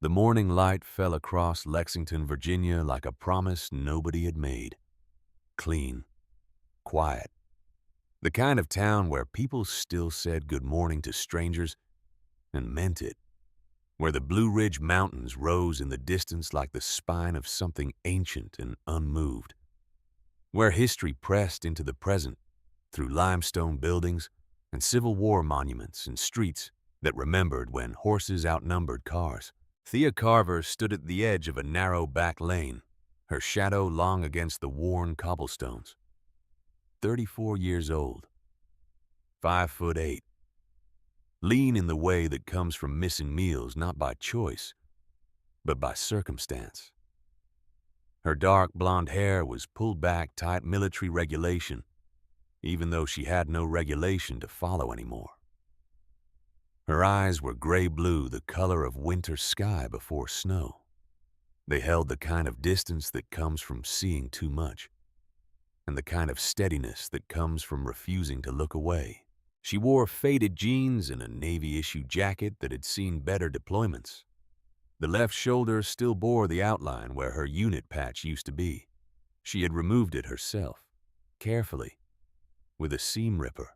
The morning light fell across Lexington, Virginia like a promise nobody had made. Clean, quiet. The kind of town where people still said good morning to strangers and meant it. Where the Blue Ridge Mountains rose in the distance like the spine of something ancient and unmoved. Where history pressed into the present through limestone buildings and Civil War monuments and streets that remembered when horses outnumbered cars. Thea Carver stood at the edge of a narrow back lane, her shadow long against the worn cobblestones. 34 years old, 5'8", lean in the way that comes from missing meals not by choice, but by circumstance. Her dark blonde hair was pulled back tight military regulation, even though she had no regulation to follow anymore. Her eyes were gray-blue, the color of winter sky before snow. They held the kind of distance that comes from seeing too much, and the kind of steadiness that comes from refusing to look away. She wore faded jeans and a Navy-issue jacket that had seen better deployments. The left shoulder still bore the outline where her unit patch used to be. She had removed it herself, carefully, with a seam ripper,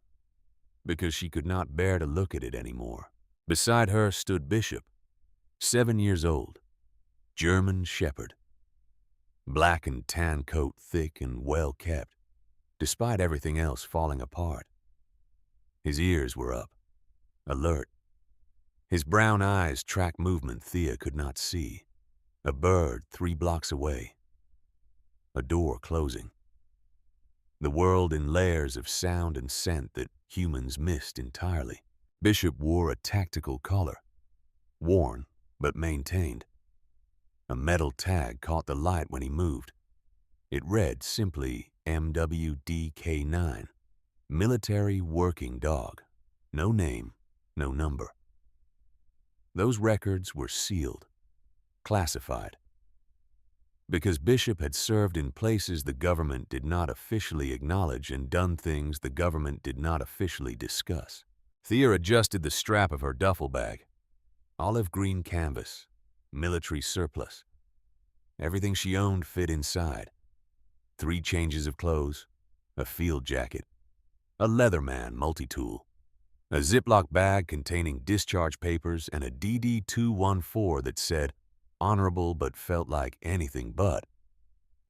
because she could not bear to look at it anymore. Beside her stood Bishop, 7 years old, German shepherd. Black and tan coat, thick and well kept, despite everything else falling apart. His ears were up, alert. His brown eyes tracked movement Thea could not see. A bird 3 blocks away. A door closing. The world in layers of sound and scent that humans missed entirely. Bishop wore a tactical collar, worn but maintained. A metal tag caught the light when he moved. It read simply MWDK9, Military Working Dog. No name, no number. Those records were sealed, classified. Because Bishop had served in places the government did not officially acknowledge and done things the government did not officially discuss. Thea adjusted the strap of her duffel bag. Olive green canvas, military surplus. Everything she owned fit inside. 3 changes of clothes, a field jacket, a Leatherman multi-tool, a Ziploc bag containing discharge papers, and a DD-214 that said, honorable but felt like anything but.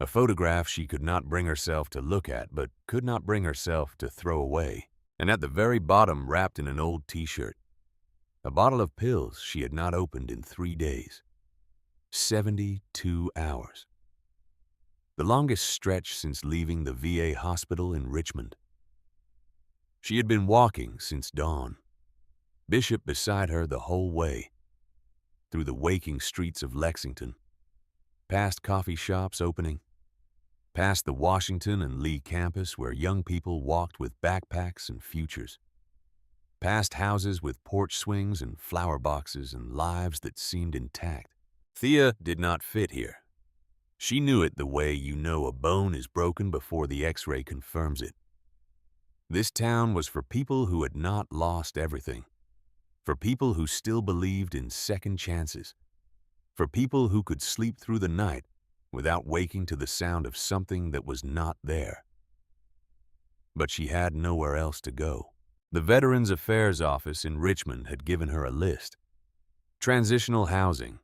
A photograph she could not bring herself to look at but could not bring herself to throw away. And at the very bottom, wrapped in an old t-shirt, a bottle of pills she had not opened in 3 days. 72 hours. The longest stretch since leaving the VA hospital in Richmond. She had been walking since dawn. Bishop beside her the whole way. Through the waking streets of Lexington. Past coffee shops opening. Past the Washington and Lee campus where young people walked with backpacks and futures. Past houses with porch swings and flower boxes and lives that seemed intact. Thea did not fit here. She knew it the way you know a bone is broken before the X-ray confirms it. This town was for people who had not lost everything. For people who still believed in second chances. For people who could sleep through the night without waking to the sound of something that was not there. But she had nowhere else to go. The Veterans Affairs Office in Richmond had given her a list. Transitional housing,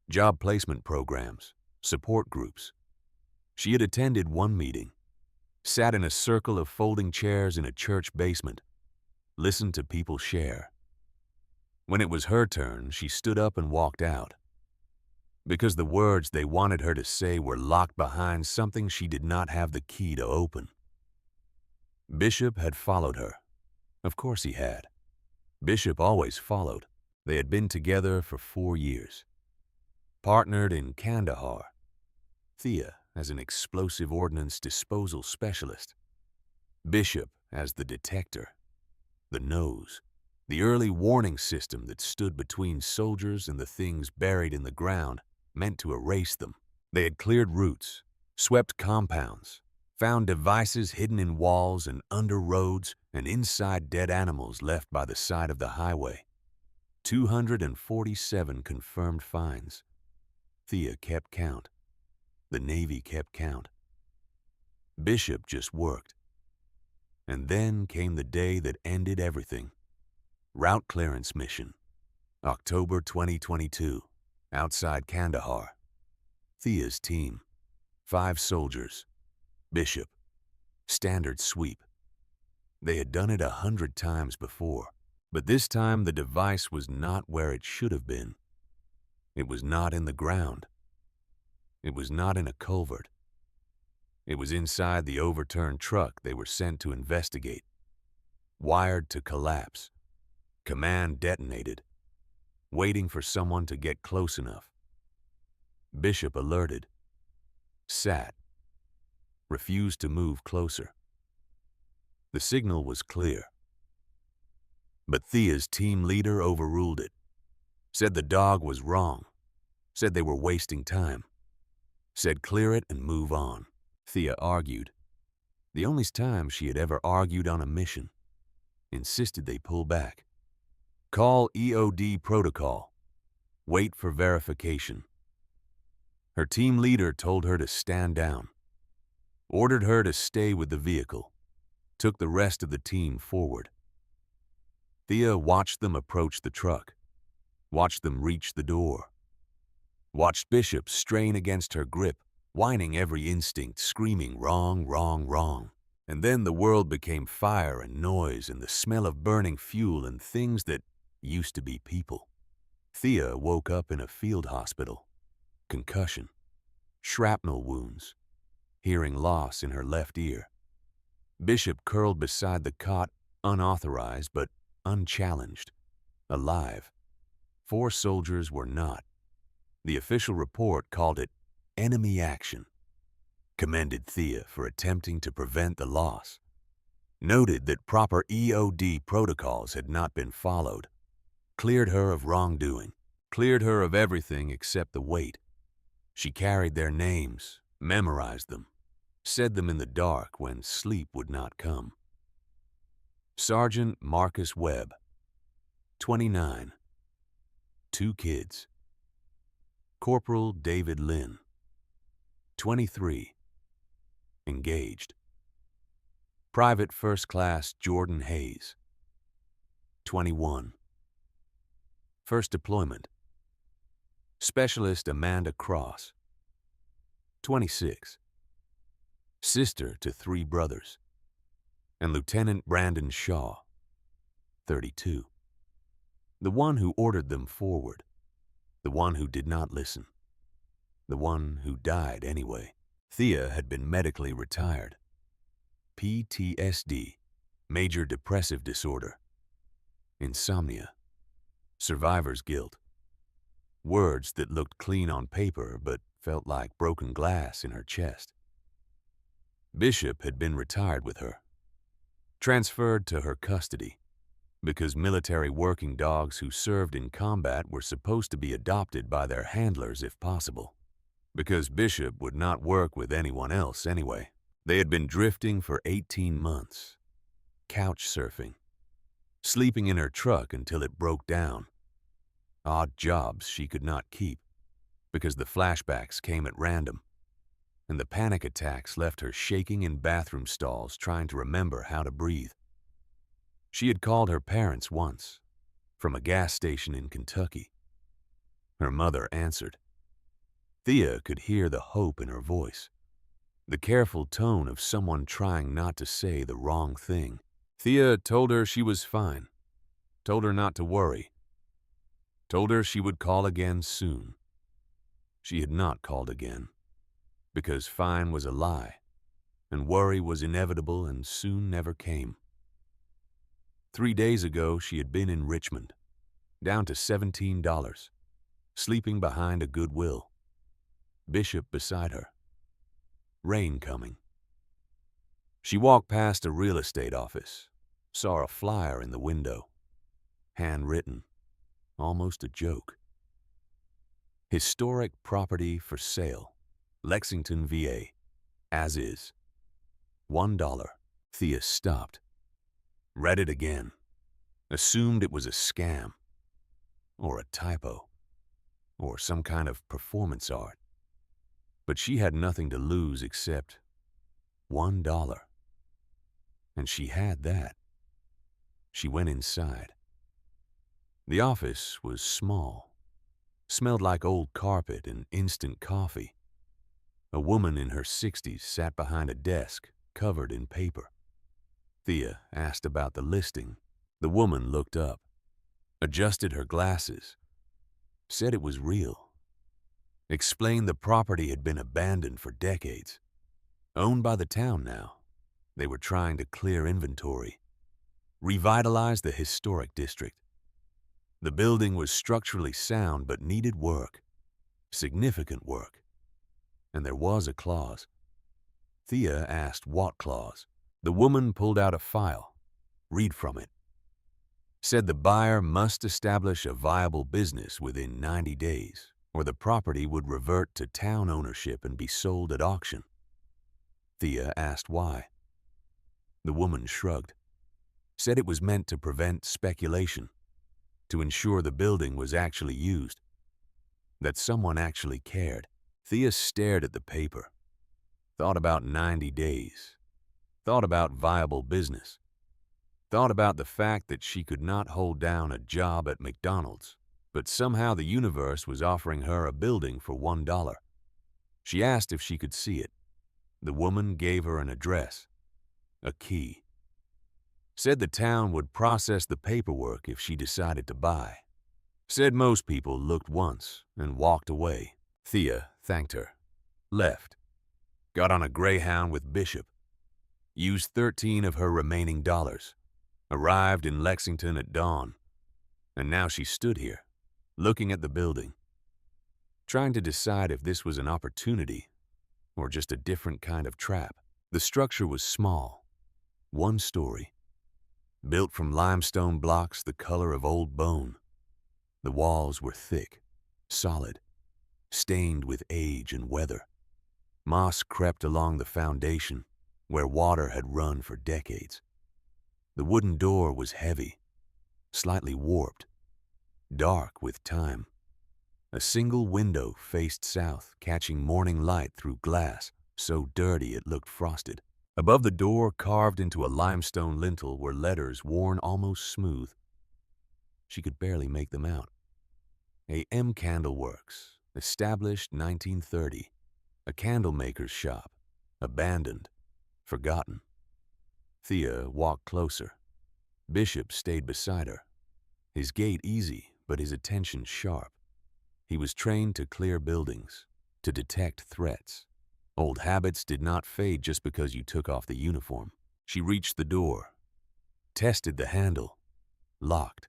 job placement programs, support groups. She had attended one meeting, sat in a circle of folding chairs in a church basement, listened to people share. When it was her turn, she stood up and walked out. Because the words they wanted her to say were locked behind something she did not have the key to open. Bishop had followed her. Of course he had. Bishop always followed. They had been together for 4 years. Partnered in Kandahar. Thea as an explosive ordnance disposal specialist. Bishop as the detector. The nose. The early warning system that stood between soldiers and the things buried in the ground, meant to erase them. They had cleared routes, swept compounds, found devices hidden in walls and under roads and inside dead animals left by the side of the highway. 247 confirmed fines. Thea kept count. The Navy kept count. Bishop just worked. And then came the day that ended everything. Route clearance mission. October 2022. Outside Kandahar. Thea's team. 5 soldiers. Bishop. Standard sweep. They had done it 100 times before, but this time the device was not where it should have been. It was not in the ground. It was not in a culvert. It was inside the overturned truck they were sent to investigate. Wired to collapse. Command detonated. Waiting for someone to get close enough. Bishop alerted. Sat. Refused to move closer. The signal was clear. But Thea's team leader overruled it. Said the dog was wrong. Said they were wasting time. Said clear it and move on. Thea argued. The only time she had ever argued on a mission. Insisted they pull back. Call EOD protocol. Wait for verification. Her team leader told her to stand down. Ordered her to stay with the vehicle. Took the rest of the team forward. Thea watched them approach the truck. Watched them reach the door. Watched Bishop strain against her grip, whining every instinct, screaming wrong, wrong, wrong. And then the world became fire and noise and the smell of burning fuel and things that used to be people. Thea woke up in a field hospital. Concussion. Shrapnel wounds. Hearing loss in her left ear. Bishop curled beside the cot, unauthorized but unchallenged. Alive. 4 soldiers were not. The official report called it enemy action. Commended Thea for attempting to prevent the loss. Noted that proper EOD protocols had not been followed. Cleared her of wrongdoing. Cleared her of everything except the weight. She carried their names, memorized them, said them in the dark when sleep would not come. Sergeant Marcus Webb, 29. 2 kids. Corporal David Lynn, 23. Engaged. Private First Class Jordan Hayes, 21. First deployment. Specialist Amanda Cross, 26. Sister to 3 brothers. And Lieutenant Brandon Shaw, 32. The one who ordered them forward. The one who did not listen. The one who died anyway. Thea had been medically retired. PTSD, major depressive disorder. Insomnia. Survivor's guilt. Words that looked clean on paper but felt like broken glass in her chest. Bishop had been retired with her. Transferred to her custody because military working dogs who served in combat were supposed to be adopted by their handlers if possible. Because Bishop would not work with anyone else anyway. They had been drifting for 18 months. Couch surfing. Sleeping in her truck until it broke down. Odd jobs she could not keep because the flashbacks came at random. And the panic attacks left her shaking in bathroom stalls trying to remember how to breathe. She had called her parents once, from a gas station in Kentucky. Her mother answered. Thea could hear the hope in her voice, the careful tone of someone trying not to say the wrong thing. Thea told her she was fine, told her not to worry, told her she would call again soon. She had not called again, because fine was a lie, and worry was inevitable and soon never came. 3 days ago, she had been in Richmond, down to $17, sleeping behind a Goodwill. Bishop beside her. Rain coming. She walked past a real estate office, saw a flyer in the window. Handwritten, almost a joke. Historic property for sale, Lexington, VA, as is. $1. Thea stopped. Read it again. Assumed it was a scam. or a typo, or some kind of performance art. But she had nothing to lose except $1. And she had that. She went inside. The office was small, smelled like old carpet and instant coffee. A woman in her 60s sat behind a desk covered in paper. Thea asked about the listing. The woman looked up, adjusted her glasses, said it was real, explained the property had been abandoned for decades, owned by the town now. They were trying to clear inventory, revitalize the historic district. The building was structurally sound but needed work, significant work. And there was a clause. Thea asked what clause. The woman pulled out a file. Read from it. Said the buyer must establish a viable business within 90 days, or the property would revert to town ownership and be sold at auction. Thea asked why. The woman shrugged. Said it was meant to prevent speculation, to ensure the building was actually used, that someone actually cared. Thea stared at the paper, thought about 90 days, thought about viable business, thought about the fact that she could not hold down a job at McDonald's, but somehow the universe was offering her a building for $1. She asked if she could see it. The woman gave her an address, a key. Said the town would process the paperwork if she decided to buy. Said most people looked once and walked away. Thea thanked her, left, got on a Greyhound with Bishop, used 13 of her remaining dollars, arrived in Lexington at dawn, and now she stood here, looking at the building, trying to decide if this was an opportunity or just a different kind of trap. The structure was small, one story, built from limestone blocks the color of old bone. The walls were thick, solid, stained with age and weather. Moss crept along the foundation, where water had run for decades. The wooden door was heavy, slightly warped, dark with time. A single window faced south, catching morning light through glass, so dirty it looked frosted. Above the door, carved into a limestone lintel, were letters worn almost smooth. She could barely make them out. A.M. Candle Works, established 1930. A candle maker's shop, abandoned, forgotten. Thea walked closer. Bishop stayed beside her, his gait easy but his attention sharp. He was trained to clear buildings, to detect threats. Old habits did not fade just because you took off the uniform. She reached the door, tested the handle, locked.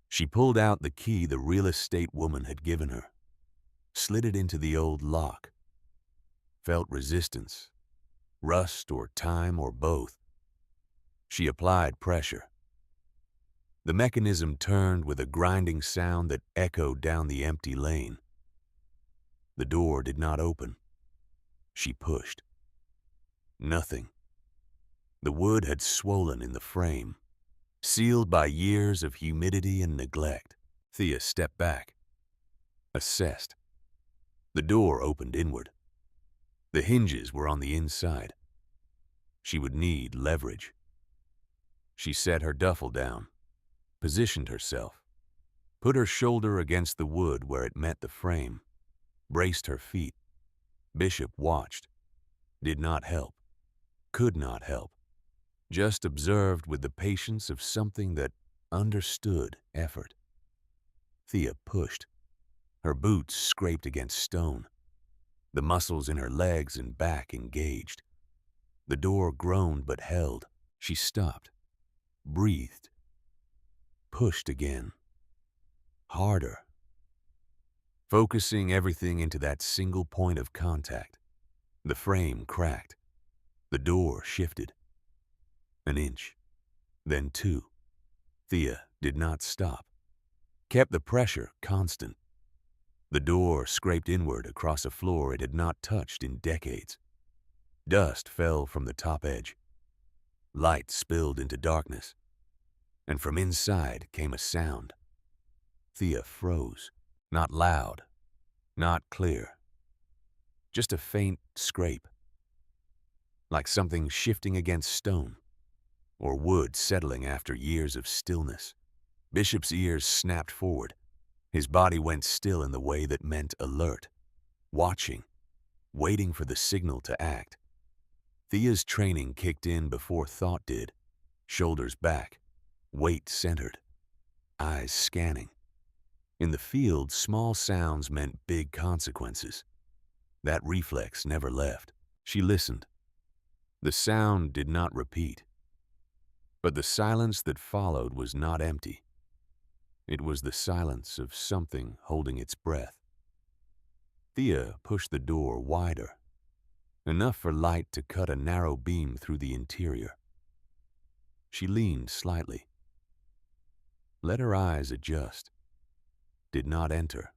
She pulled out the key the real estate woman had given her, slid it into the old lock, felt resistance, rust or time or both. She applied pressure. The mechanism turned with a grinding sound that echoed down the empty lane. The door did not open. She pushed. Nothing. The wood had swollen in the frame, sealed by years of humidity and neglect. Thea stepped back, assessed. The door opened inward. The hinges were on the inside. She would need leverage. She set her duffel down, positioned herself, put her shoulder against the wood where it met the frame, braced her feet. Bishop watched, did not help, could not help, just observed with the patience of something that understood effort. Thea pushed. Her boots scraped against stone, the muscles in her legs and back engaged. The door groaned but held. She stopped, breathed, pushed again, harder, focusing everything into that single point of contact. The frame cracked. The door shifted. An inch, then 2. Thea did not stop, kept the pressure constant. The door scraped inward across a floor it had not touched in decades. Dust fell from the top edge. Light spilled into darkness, and from inside came a sound. Thea froze. Not loud, not clear, just a faint scrape, like something shifting against stone or wood settling after years of stillness. Bishop's ears snapped forward. His body went still in the way that meant alert, watching, waiting for the signal to act. Thea's training kicked in before thought did. Shoulders back, weight centered, eyes scanning. In the field, small sounds meant big consequences. That reflex never left. She listened. The sound did not repeat. But the silence that followed was not empty. It was the silence of something holding its breath. Thea pushed the door wider, enough for light to cut a narrow beam through the interior. She leaned slightly. Let her eyes adjust. Did not enter.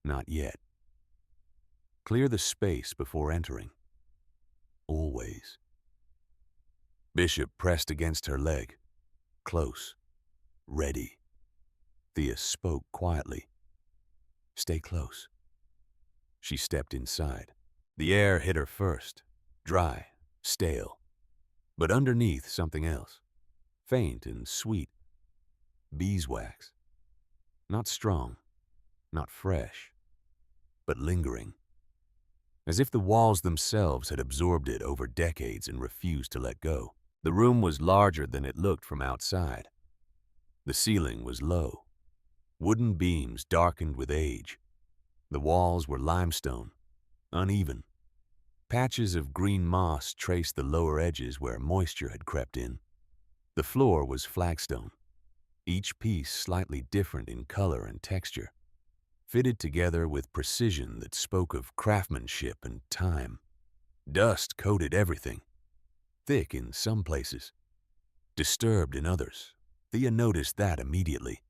Not yet. Clear the space before entering. Always. Bishop pressed against her leg. Close. Ready. Thea spoke quietly. Stay close. She stepped inside. The air hit her first. Dry. Stale. But underneath something else. Faint and sweet. Beeswax. Not strong. Not fresh. But lingering. As if the walls themselves had absorbed it over decades and refused to let go. The room was larger than it looked from outside. The ceiling was low. Wooden beams darkened with age. The walls were limestone, uneven. Patches of green moss traced the lower edges where moisture had crept in. The floor was flagstone, each piece slightly different in color and texture, fitted together with precision that spoke of craftsmanship and time. Dust coated everything, thick in some places, disturbed in others. Thea noticed that immediately.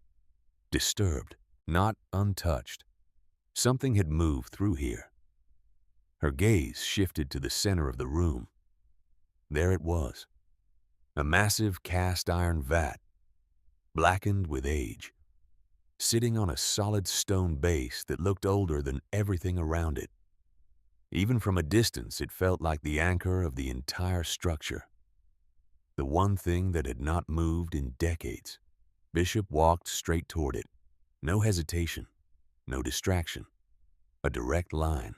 Disturbed, not untouched. Something had moved through here. Her gaze shifted to the center of the room. There it was, a massive cast iron vat, blackened with age, sitting on a solid stone base that looked older than everything around it. Even from a distance, it felt like the anchor of the entire structure, the one thing that had not moved in decades. Bishop walked straight toward it. No hesitation, no distraction, a direct line,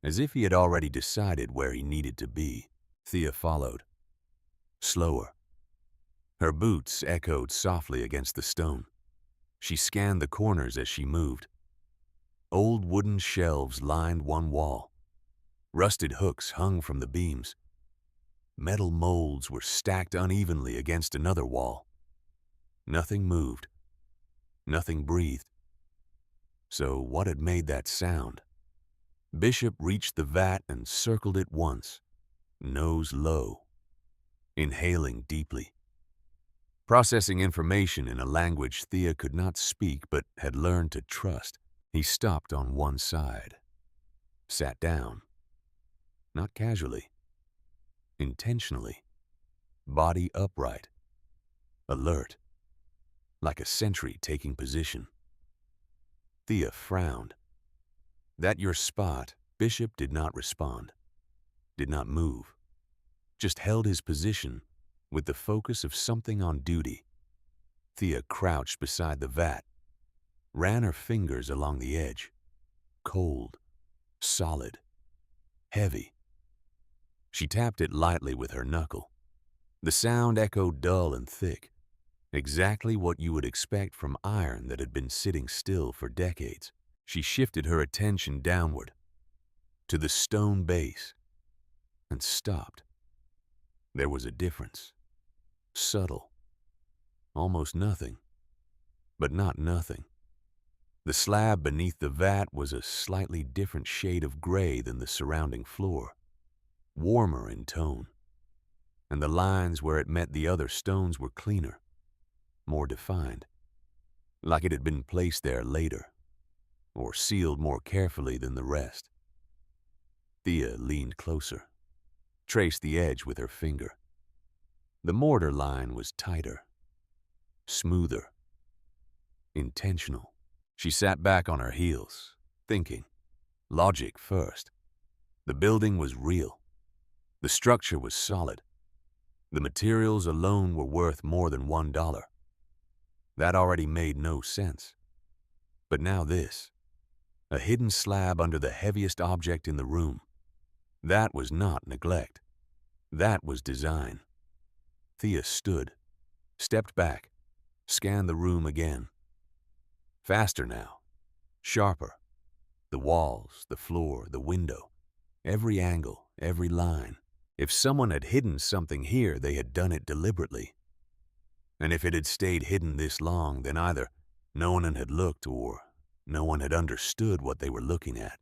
as if he had already decided where he needed to be. Thea followed, slower. Her boots echoed softly against the stone. She scanned the corners as she moved. Old wooden shelves lined one wall. Rusted hooks hung from the beams. Metal molds were stacked unevenly against another wall. Nothing moved. Nothing breathed. So what had made that sound? Bishop reached the vat and circled it once, nose low, inhaling deeply. Processing information in a language Thea could not speak but had learned to trust. He stopped on one side, sat down, not casually, intentionally, body upright, alert, like a sentry taking position. Thea frowned. That your spot? Bishop did not respond, did not move, just held his position with the focus of something on duty. Thea crouched beside the vat, ran her fingers along the edge. Cold, solid, heavy. She tapped it lightly with her knuckle. The sound echoed dull and thick, exactly what you would expect from iron that had been sitting still for decades. She shifted her attention downward, to the stone base, and stopped. There was a difference. Subtle. Almost nothing. But not nothing. The slab beneath the vat was a slightly different shade of gray than the surrounding floor. Warmer in tone. And the lines where it met the other stones were cleaner, more defined. Like it had been placed there later, or sealed more carefully than the rest. Thea leaned closer, traced the edge with her finger. The mortar line was tighter, smoother, intentional. She sat back on her heels, thinking. Logic first. The building was real. The structure was solid. The materials alone were worth more than $1. That already made no sense. But now this. A hidden slab under the heaviest object in the room. That was not neglect. That was design. Thea stood, stepped back, scanned the room again. Faster now. Sharper. The walls, the floor, the window. Every angle, every line. If someone had hidden something here, they had done it deliberately. And if it had stayed hidden this long, then either no one had looked or no one had understood what they were looking at.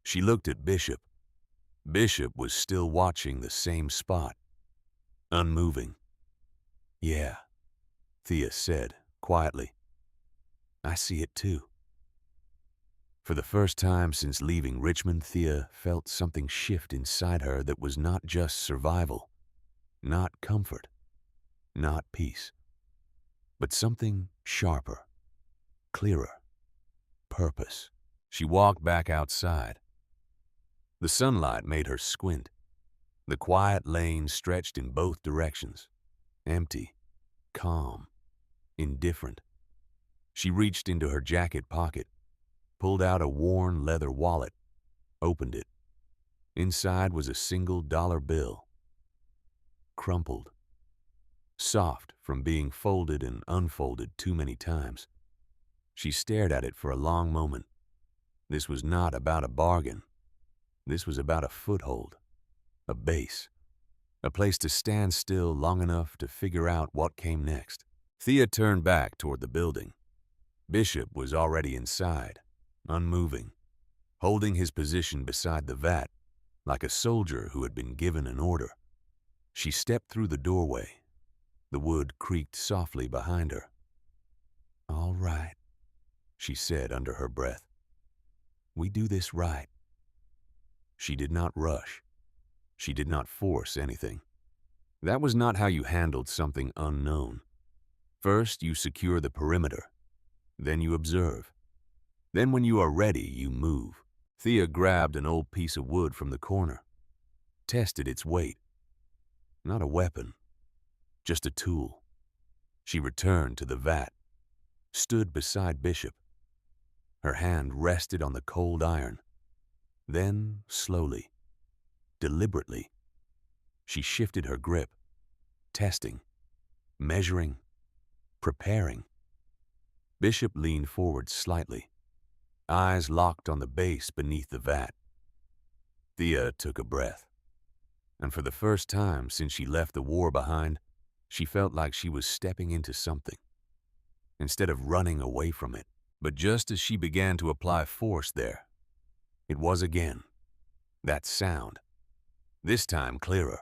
She looked at Bishop. Bishop was still watching the same spot, unmoving. "Yeah," Thea said quietly. "I see it too." For the first time since leaving Richmond, Thea felt something shift inside her that was not just survival, not comfort, not peace, but something sharper, clearer, purpose. She walked back outside. The sunlight made her squint. The quiet lane stretched in both directions, empty, calm, indifferent. She reached into her jacket pocket, pulled out a worn leather wallet, opened it. Inside was a single dollar bill. Crumpled. Soft from being folded and unfolded too many times. She stared at it for a long moment. This was not about a bargain. This was about a foothold, a base, a place to stand still long enough to figure out what came next. Thea turned back toward the building. Bishop was already inside, unmoving, holding his position beside the vat, like a soldier who had been given an order. She stepped through the doorway. The wood creaked softly behind her. "All right," she said under her breath. "We do this right." She did not rush. She did not force anything. That was not how you handled something unknown. First, you secure the perimeter. Then you observe. Then when you are ready, you move. Thea grabbed an old piece of wood from the corner, tested its weight. Not a weapon, just a tool. She returned to the vat, stood beside Bishop. Her hand rested on the cold iron. Then, slowly, deliberately, she shifted her grip, testing, measuring, preparing. Bishop leaned forward slightly, eyes locked on the base beneath the vat. Thea took a breath, and for the first time since she left the war behind, she felt like she was stepping into something, instead of running away from it. But just as she began to apply force there, it was again, that sound, this time clearer.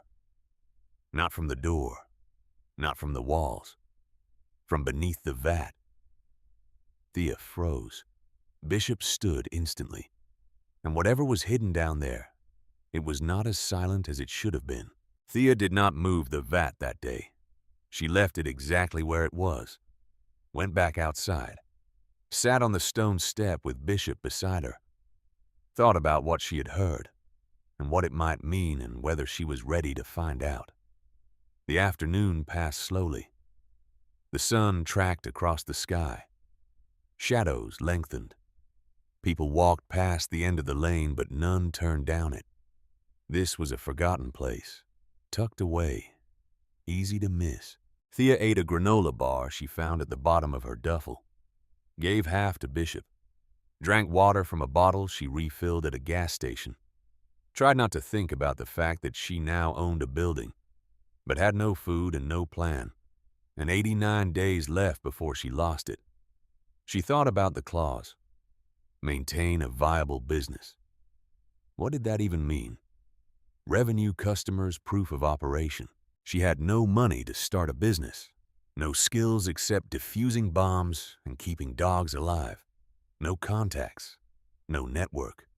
Not from the door, not from the walls, from beneath the vat. Thea froze. Bishop stood instantly, and whatever was hidden down there, it was not as silent as it should have been. Thea did not move the vat that day. She left it exactly where it was, went back outside, sat on the stone step with Bishop beside her, thought about what she had heard and what it might mean and whether she was ready to find out. The afternoon passed slowly. The sun tracked across the sky. Shadows lengthened. People walked past the end of the lane, but none turned down it. This was a forgotten place, tucked away, easy to miss. Thea ate a granola bar she found at the bottom of her duffel, gave half to Bishop, drank water from a bottle she refilled at a gas station, tried not to think about the fact that she now owned a building, but had no food and no plan, and 89 days left before she lost it. She thought about the clause, maintain a viable business. What did that even mean? Revenue customers, proof of operation. She had no money to start a business, no skills except defusing bombs and keeping dogs alive, no contacts, no network,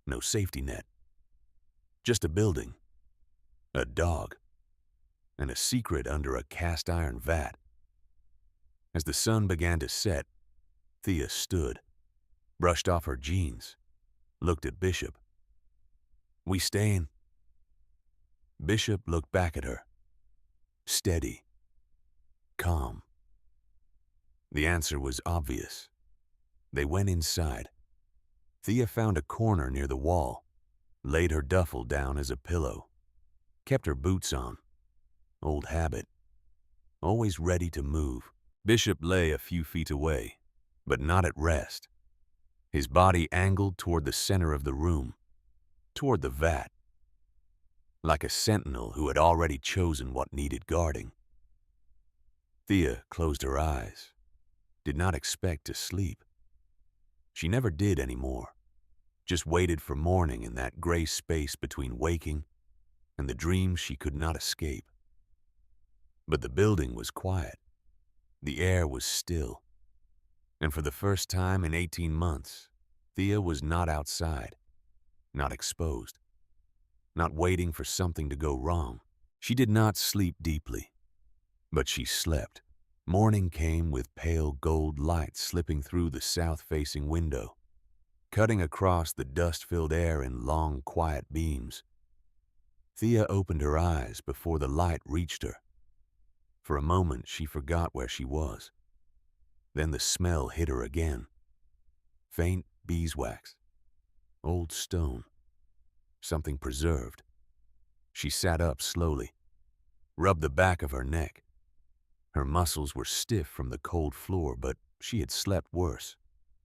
no safety net. Just a building, a dog, and a secret under a cast iron vat. As the sun began to set, Thea stood, brushed off her jeans, looked at Bishop. "We staying?" Bishop looked back at her, steady, calm. The answer was obvious. They went inside. Thea found a corner near the wall, laid her duffel down as a pillow, kept her boots on. Old habit. Always ready to move. Bishop lay a few feet away, but not at rest. His body angled toward the center of the room, toward the vat, like a sentinel who had already chosen what needed guarding. Thea closed her eyes, did not expect to sleep. She never did anymore, just waited for morning in that gray space between waking and the dreams she could not escape. But the building was quiet. The air was still. And for the first time in 18 months, Thea was not outside, not exposed, not waiting for something to go wrong. She did not sleep deeply, but she slept. Morning came with pale gold light slipping through the south-facing window, cutting across the dust-filled air in long, quiet beams. Thea opened her eyes before the light reached her. For a moment, she forgot where she was. Then the smell hit her again. Faint beeswax, old stone, something preserved. She sat up slowly, rubbed the back of her neck. Her muscles were stiff from the cold floor, but she had slept worse,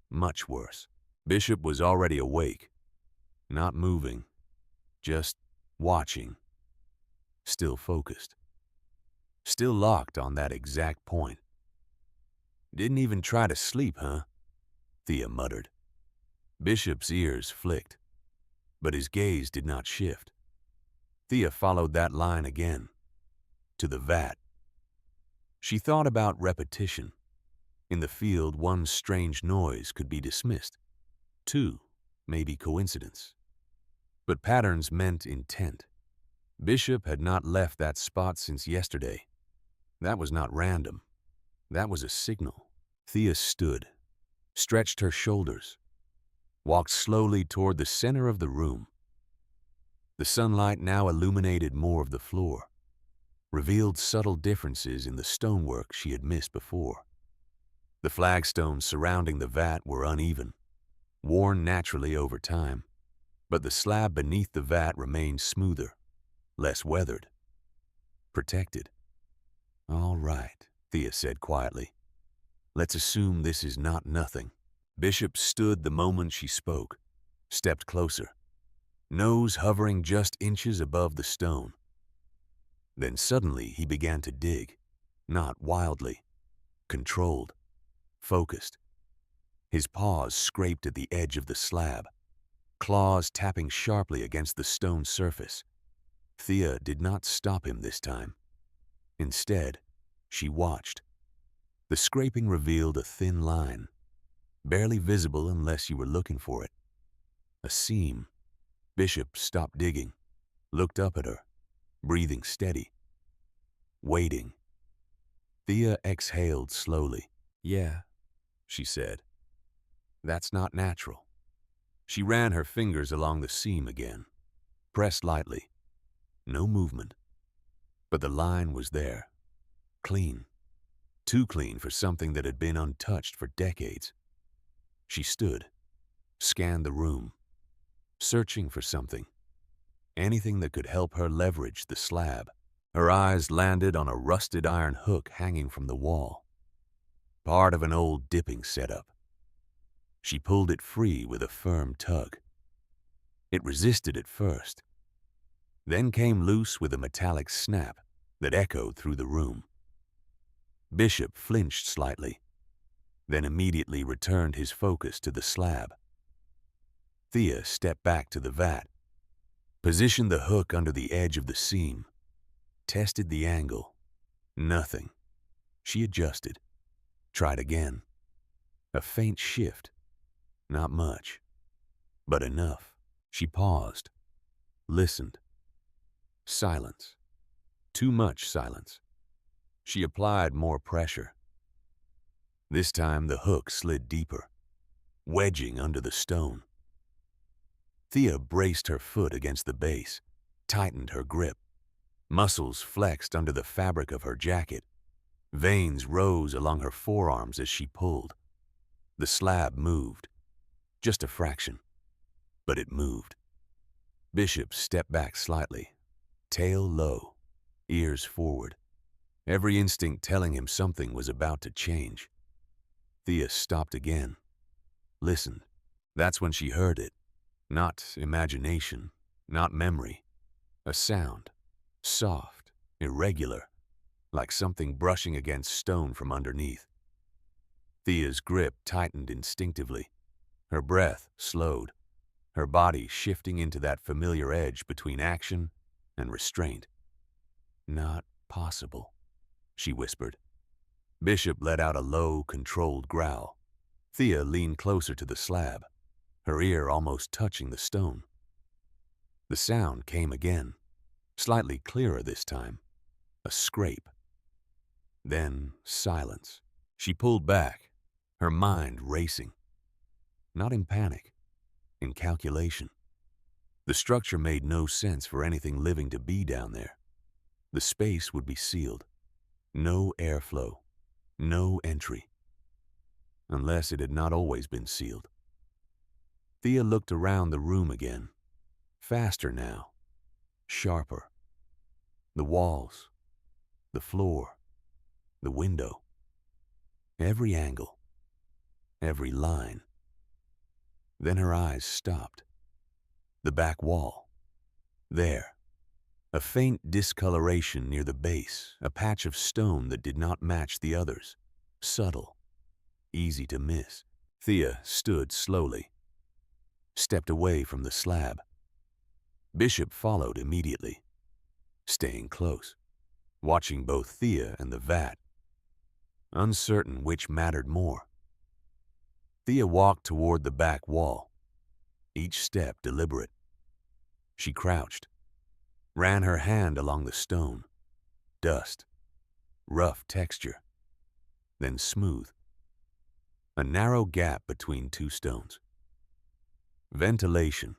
much worse. Bishop was already awake, not moving, just watching, still focused, still locked on that exact point. "Didn't even try to sleep, huh?" Thea muttered. Bishop's ears flicked, but his gaze did not shift. Thea followed that line again, to the vat. She thought about repetition. In the field, one strange noise could be dismissed. Two, maybe coincidence. But patterns meant intent. Bishop had not left that spot since yesterday. That was not random. That was a signal. Thea stood, stretched her shoulders, walked slowly toward the center of the room. The sunlight now illuminated more of the floor, revealed subtle differences in the stonework she had missed before. The flagstones surrounding the vat were uneven, worn naturally over time, but the slab beneath the vat remained smoother, less weathered, protected. "All right," Thea said quietly. "Let's assume this is not nothing." Bishop stood the moment she spoke, stepped closer, nose hovering just inches above the stone. Then suddenly he began to dig, not wildly, controlled, focused. His paws scraped at the edge of the slab, claws tapping sharply against the stone surface. Thea did not stop him this time. Instead, she watched. The scraping revealed a thin line, barely visible unless you were looking for it. A seam. Bishop stopped digging, looked up at her, breathing steady, waiting. Thea exhaled slowly. "Yeah," she said. "That's not natural." She ran her fingers along the seam again, pressed lightly. No movement. But the line was there, clean, too clean for something that had been untouched for decades. She stood, scanned the room, searching for something, anything that could help her leverage the slab. Her eyes landed on a rusted iron hook hanging from the wall, part of an old dipping setup. She pulled it free with a firm tug. It resisted at first, then came loose with a metallic snap that echoed through the room. Bishop flinched slightly, then immediately returned his focus to the slab. Thea stepped back to the vat, positioned the hook under the edge of the seam, tested the angle. Nothing. She adjusted, tried again. A faint shift. Not much, but enough. She paused, listened. Silence. Too much silence. She applied more pressure. This time the hook slid deeper, wedging under the stone. Thea braced her foot against the base, tightened her grip. Muscles flexed under the fabric of her jacket. Veins rose along her forearms as she pulled. The slab moved, just a fraction, but it moved. Bishop stepped back slightly, tail low, ears forward, every instinct telling him something was about to change. Thea stopped again, listened. That's when she heard it. Not imagination, not memory. A sound, soft, irregular, like something brushing against stone from underneath. Thea's grip tightened instinctively. Her breath slowed, her body shifting into that familiar edge between action and restraint. Not possible, she whispered. Bishop let out a low, controlled growl. Thea leaned closer to the slab, her ear almost touching the stone. The sound came again, slightly clearer this time. A scrape. Then silence. She pulled back, her mind racing. Not in panic, in calculation. The structure made no sense for anything living to be down there. The space would be sealed. No airflow, no entry. Unless it had not always been sealed. Thea looked around the room again. Faster now. Sharper. The walls. The floor. The window. Every angle. Every line. Then her eyes stopped. The back wall. There. A faint discoloration near the base, a patch of stone that did not match the others. Subtle. Easy to miss. Thea stood slowly. Stepped away from the slab. Bishop followed immediately, staying close, watching both Thea and the vat, uncertain which mattered more. Thea walked toward the back wall, each step deliberate. She crouched, ran her hand along the stone. Dust, rough texture, then smooth. A narrow gap between two stones. Ventilation.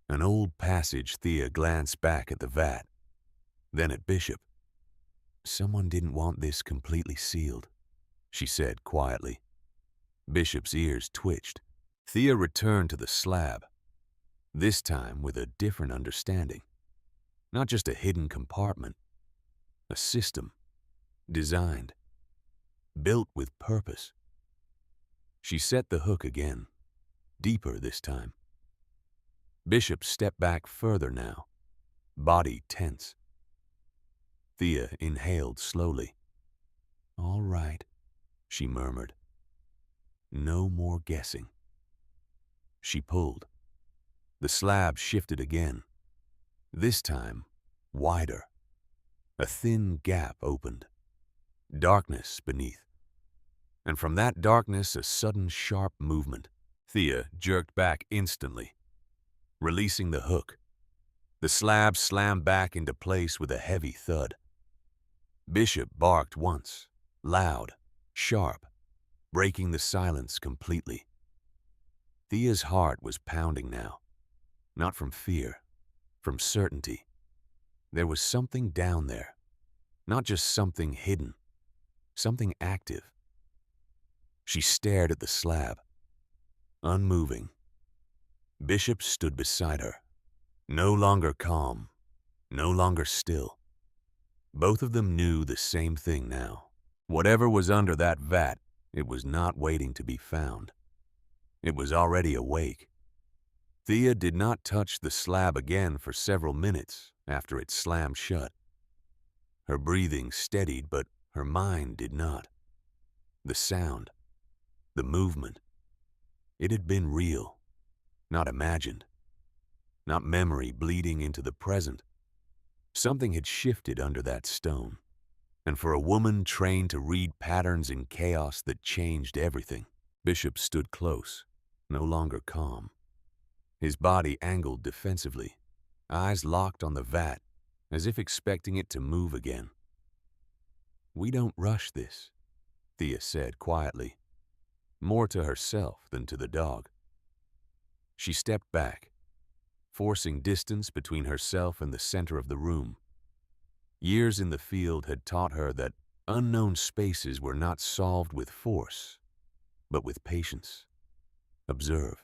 An old passage. Thea glanced back at the vat, then at Bishop. Someone didn't want this completely sealed, she said quietly. Bishop's ears twitched. Thea returned to the slab, this time with a different understanding. Not just a hidden compartment, a system, designed, built with purpose. She set the hook again, deeper this time. Bishop stepped back further now, body tense. Thea inhaled slowly. All right, she murmured. No more guessing. She pulled. The slab shifted again, this time wider. A thin gap opened. Darkness beneath. And from that darkness, a sudden sharp movement. Thea jerked back instantly, releasing the hook. The slab slammed back into place with a heavy thud. Bishop barked once, loud, sharp, breaking the silence completely. Thea's heart was pounding now, not from fear, from certainty. There was something down there, not just something hidden, something active. She stared at the slab, unmoving. Bishop stood beside her, no longer calm, no longer still. Both of them knew the same thing now. Whatever was under that vat, it was not waiting to be found. It was already awake. Thea did not touch the slab again for several minutes after it slammed shut. Her breathing steadied, but her mind did not. The sound, the movement, it had been real, not imagined, not memory bleeding into the present. Something had shifted under that stone, and for a woman trained to read patterns in chaos that changed everything. Bishop stood close, no longer calm. His body angled defensively, eyes locked on the vat, as if expecting it to move again. We don't rush this, Thea said quietly, more to herself than to the dog. She stepped back, forcing distance between herself and the center of the room. Years in the field had taught her that unknown spaces were not solved with force, but with patience. Observe,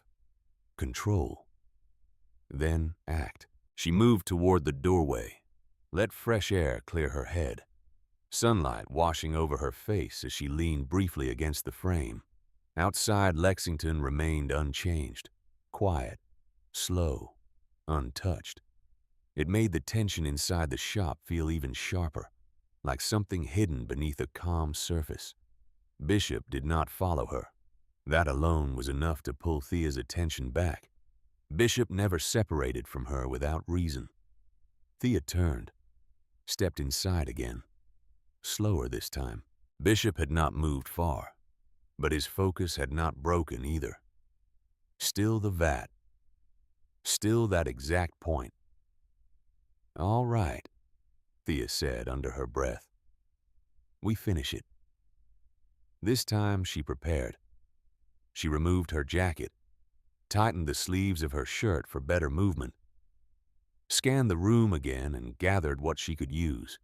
control, then act. She moved toward the doorway, let fresh air clear her head, sunlight washing over her face as she leaned briefly against the frame. Outside, Lexington remained unchanged, quiet, slow, untouched. It made the tension inside the shop feel even sharper, like something hidden beneath a calm surface. Bishop did not follow her. That alone was enough to pull Thea's attention back. Bishop never separated from her without reason. Thea turned, stepped inside again, slower this time. Bishop had not moved far, but his focus had not broken either. Still the vat, still that exact point. "All right," Thea said under her breath. "We finish it." This time she prepared. She removed her jacket, tightened the sleeves of her shirt for better movement, scanned the room again and gathered what she could use.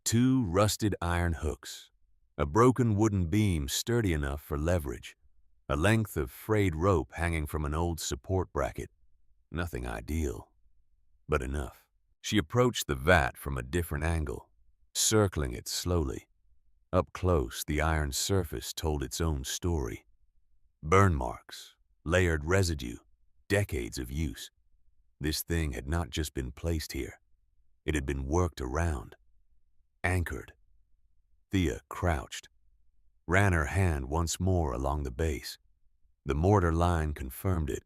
2 rusted iron hooks, a broken wooden beam sturdy enough for leverage, a length of frayed rope hanging from an old support bracket. Nothing ideal, but enough. She approached the vat from a different angle, circling it slowly. Up close, the iron surface told its own story. Burn marks, layered residue, decades of use. This thing had not just been placed here. It had been worked around, anchored. Thea crouched, ran her hand once more along the base. The mortar line confirmed it.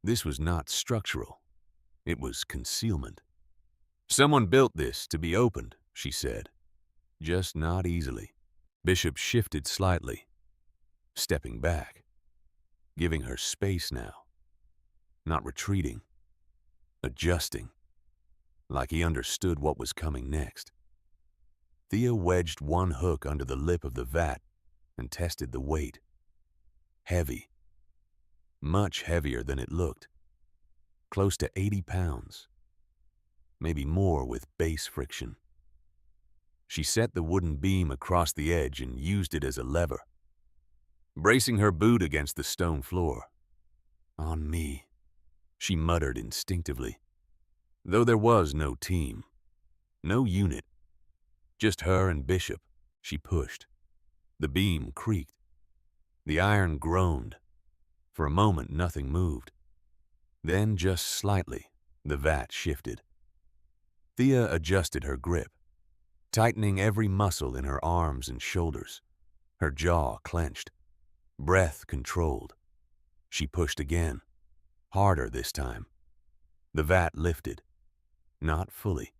This was not structural. It was concealment. "Someone built this to be opened," she said, just not easily. Bishop shifted slightly, stepping back, giving her space now, not retreating, adjusting, like he understood what was coming next. Thea wedged one hook under the lip of the vat and tested the weight. Heavy, much heavier than it looked, close to 80 pounds, maybe more with base friction. She set the wooden beam across the edge and used it as a lever, bracing her boot against the stone floor. "On me," she muttered instinctively. Though there was no team, no unit, just her and Bishop, she pushed. The beam creaked. The iron groaned. For a moment, nothing moved. Then, just slightly, the vat shifted. Thea adjusted her grip, tightening every muscle in her arms and shoulders. Her jaw clenched, breath controlled. She pushed again, harder this time. The vat lifted, not fully,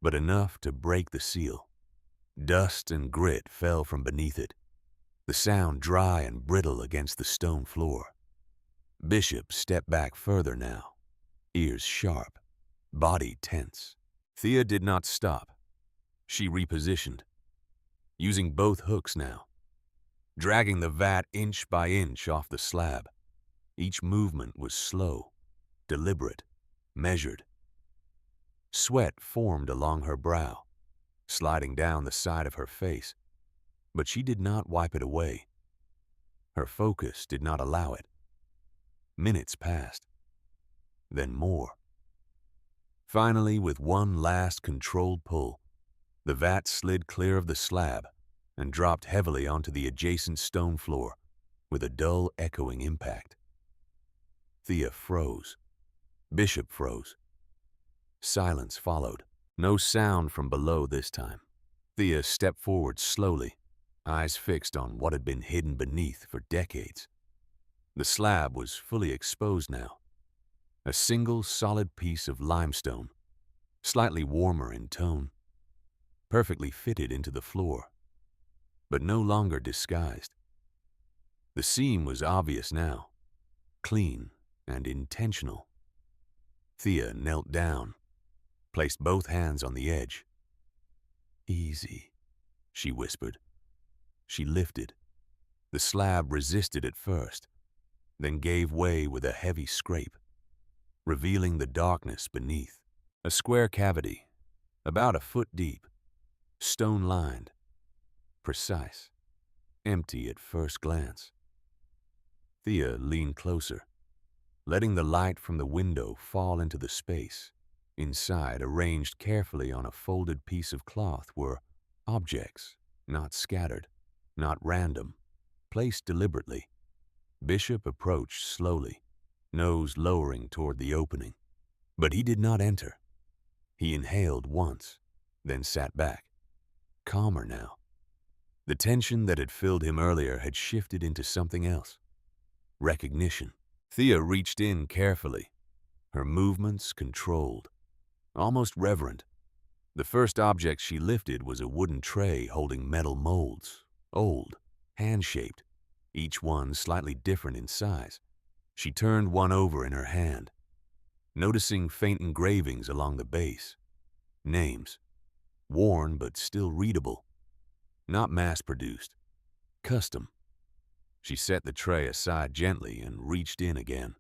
but enough to break the seal. Dust and grit fell from beneath it, the sound dry and brittle against the stone floor. Bishop stepped back further now, ears sharp, body tense. Thea did not stop. She repositioned, using both hooks now, dragging the vat inch by inch off the slab. Each movement was slow, deliberate, measured. Sweat formed along her brow, sliding down the side of her face, but she did not wipe it away. Her focus did not allow it. Minutes passed, then more. Finally, with one last controlled pull, the vat slid clear of the slab and dropped heavily onto the adjacent stone floor with a dull, echoing impact. Thea froze. Bishop froze. Silence followed. No sound from below this time. Thea stepped forward slowly, eyes fixed on what had been hidden beneath for decades. The slab was fully exposed now. A single solid piece of limestone, slightly warmer in tone, perfectly fitted into the floor, but no longer disguised. The seam was obvious now, clean and intentional. Thea knelt down, placed both hands on the edge. "Easy," she whispered. she lifted. The slab resisted at first, then gave way with a heavy scrape, revealing the darkness beneath. A square cavity, about a foot deep, stone-lined, precise, empty at first glance. Thea leaned closer, letting the light from the window fall into the space. Inside, arranged carefully on a folded piece of cloth, were objects, not scattered, not random, placed deliberately. Bishop approached slowly, nose lowering toward the opening. But he did not enter. He inhaled once, then sat back, calmer now. The tension that had filled him earlier had shifted into something else. Recognition. Thea reached in carefully, her movements controlled, almost reverent. The first object she lifted was a wooden tray holding metal molds, old, hand-shaped, each one slightly different in size. She turned one over in her hand, noticing faint engravings along the base. Names, worn but still readable, not mass-produced, custom. She set the tray aside gently and reached in again.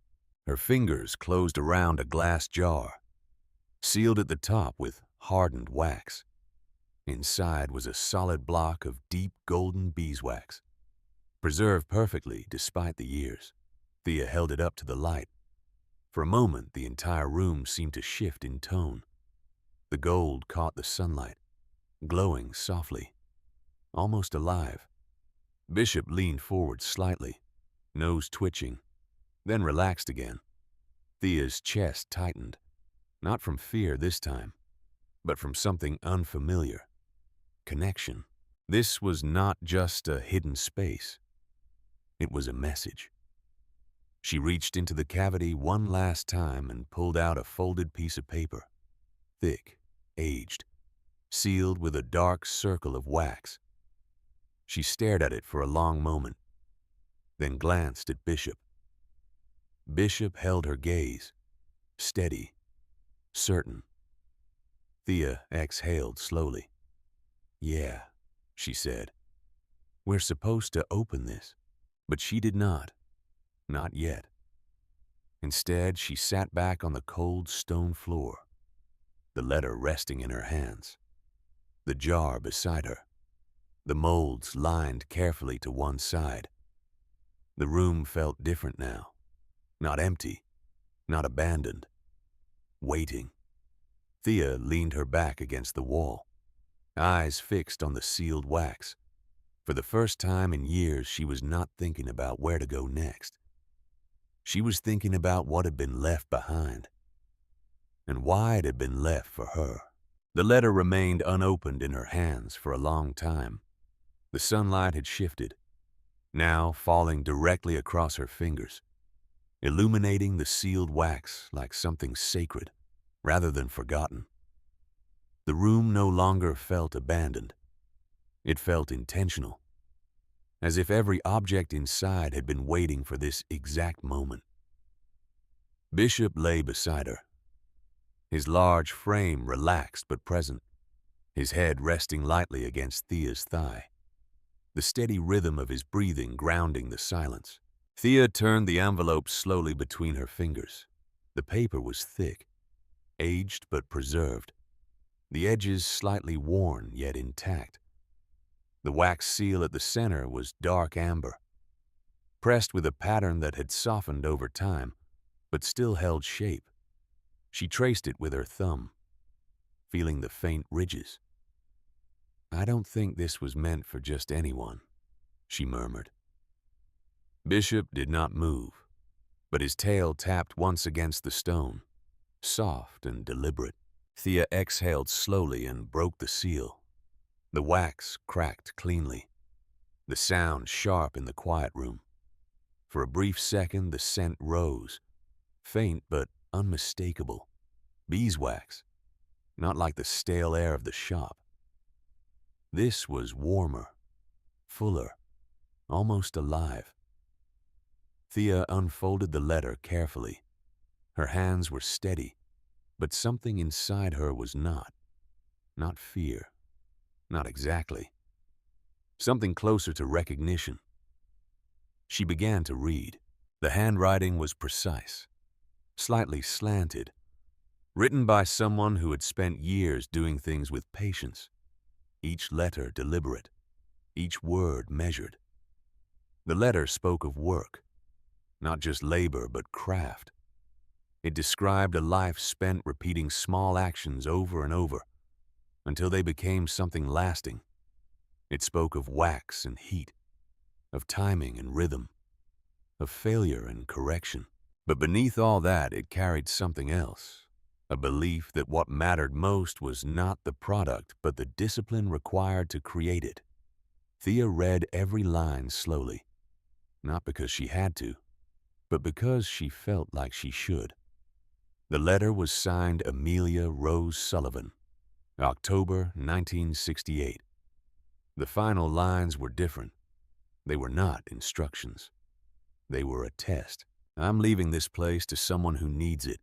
Her fingers closed around a glass jar, sealed at the top with hardened wax. Inside was a solid block of deep golden beeswax, preserved perfectly despite the years. Thea held it up to the light. For a moment, the entire room seemed to shift in tone. The gold caught the sunlight, glowing softly, almost alive. Bishop leaned forward slightly, nose twitching, then relaxed again. Thea's chest tightened, not from fear this time, but from something unfamiliar. Connection. This was not just a hidden space. It was a message. She reached into the cavity one last time and pulled out a folded piece of paper, thick, aged, sealed with a dark circle of wax. She stared at it for a long moment, then glanced at Bishop. Bishop held her gaze, steady, certain. Thea exhaled slowly. "Yeah," she said. "We're supposed to open this." But she did not yet. Instead, she sat back on the cold stone floor, the letter resting in her hands, the jar beside her, the molds lined carefully to one side. The room felt different now, not empty, not abandoned, waiting. Thea leaned her back against the wall, eyes fixed on the sealed wax. For the first time in years, she was not thinking about where to go next. She was thinking about what had been left behind, and why it had been left for her. The letter remained unopened in her hands for a long time. The sunlight had shifted, now falling directly across her fingers, illuminating the sealed wax like something sacred rather than forgotten. The room no longer felt abandoned. It felt intentional, as if every object inside had been waiting for this exact moment. Bishop lay beside her, his large frame relaxed but present, his head resting lightly against Thea's thigh, the steady rhythm of his breathing grounding the silence. Thea turned the envelope slowly between her fingers. The paper was thick, aged but preserved, the edges slightly worn yet intact. The wax seal at the center was dark amber, pressed with a pattern that had softened over time, but still held shape. She traced it with her thumb, feeling the faint ridges. "I don't think this was meant for just anyone," she murmured. Bishop did not move, but his tail tapped once against the stone, soft and deliberate. Thea exhaled slowly and broke the seal. The wax cracked cleanly, the sound sharp in the quiet room. For a brief second, the scent rose, faint but unmistakable. Beeswax, not like the stale air of the shop. This was warmer, fuller, almost alive. Thea unfolded the letter carefully. Her hands were steady, but something inside her was not fear. Not exactly. something closer to recognition. She began to read. The handwriting was precise, slightly slanted, written by someone who had spent years doing things with patience, each letter deliberate, each word measured. The letter spoke of work, not just labor but craft. It described a life spent repeating small actions over and over until they became something lasting. It spoke of wax and heat, of timing and rhythm, of failure and correction. But beneath all that, it carried something else, a belief that what mattered most was not the product but the discipline required to create it. Thea read every line slowly, not because she had to, but because she felt like she should. The letter was signed Amelia Rose Sullivan, October 1968. The final lines were different. They were not instructions. They were a test. I'm leaving this place to someone who needs it,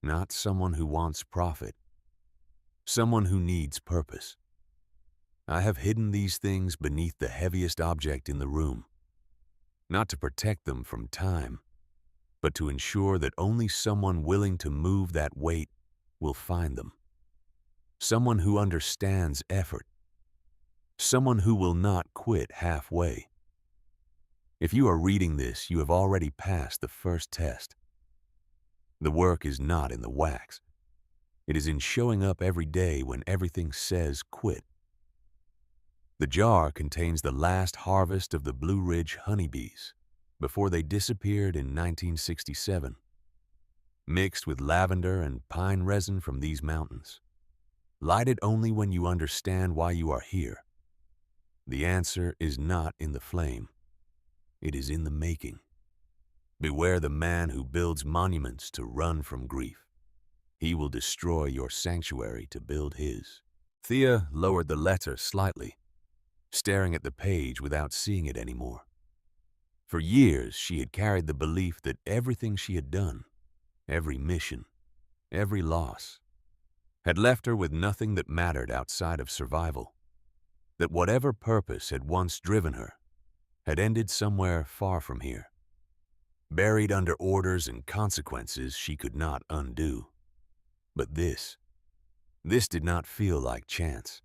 not someone who wants profit. Someone who needs purpose. I have hidden these things beneath the heaviest object in the room, not to protect them from time, but to ensure that only someone willing to move that weight will find them. Someone who understands effort. Someone who will not quit halfway. If you are reading this, you have already passed the first test. The work is not in the wax. It is in showing up every day when everything says quit. The jar contains the last harvest of the Blue Ridge honeybees before they disappeared in 1967, mixed with lavender and pine resin from these mountains. Light it only when you understand why you are here. The answer is not in the flame. It is in the making. Beware the man who builds monuments to run from grief. He will destroy your sanctuary to build his. Thea lowered the letter slightly, staring at the page without seeing it anymore. For years, she had carried the belief that everything she had done, every mission, every loss, had left her with nothing that mattered outside of survival. That whatever purpose had once driven her had ended somewhere far from here, buried under orders and consequences she could not undo. But this did not feel like chance.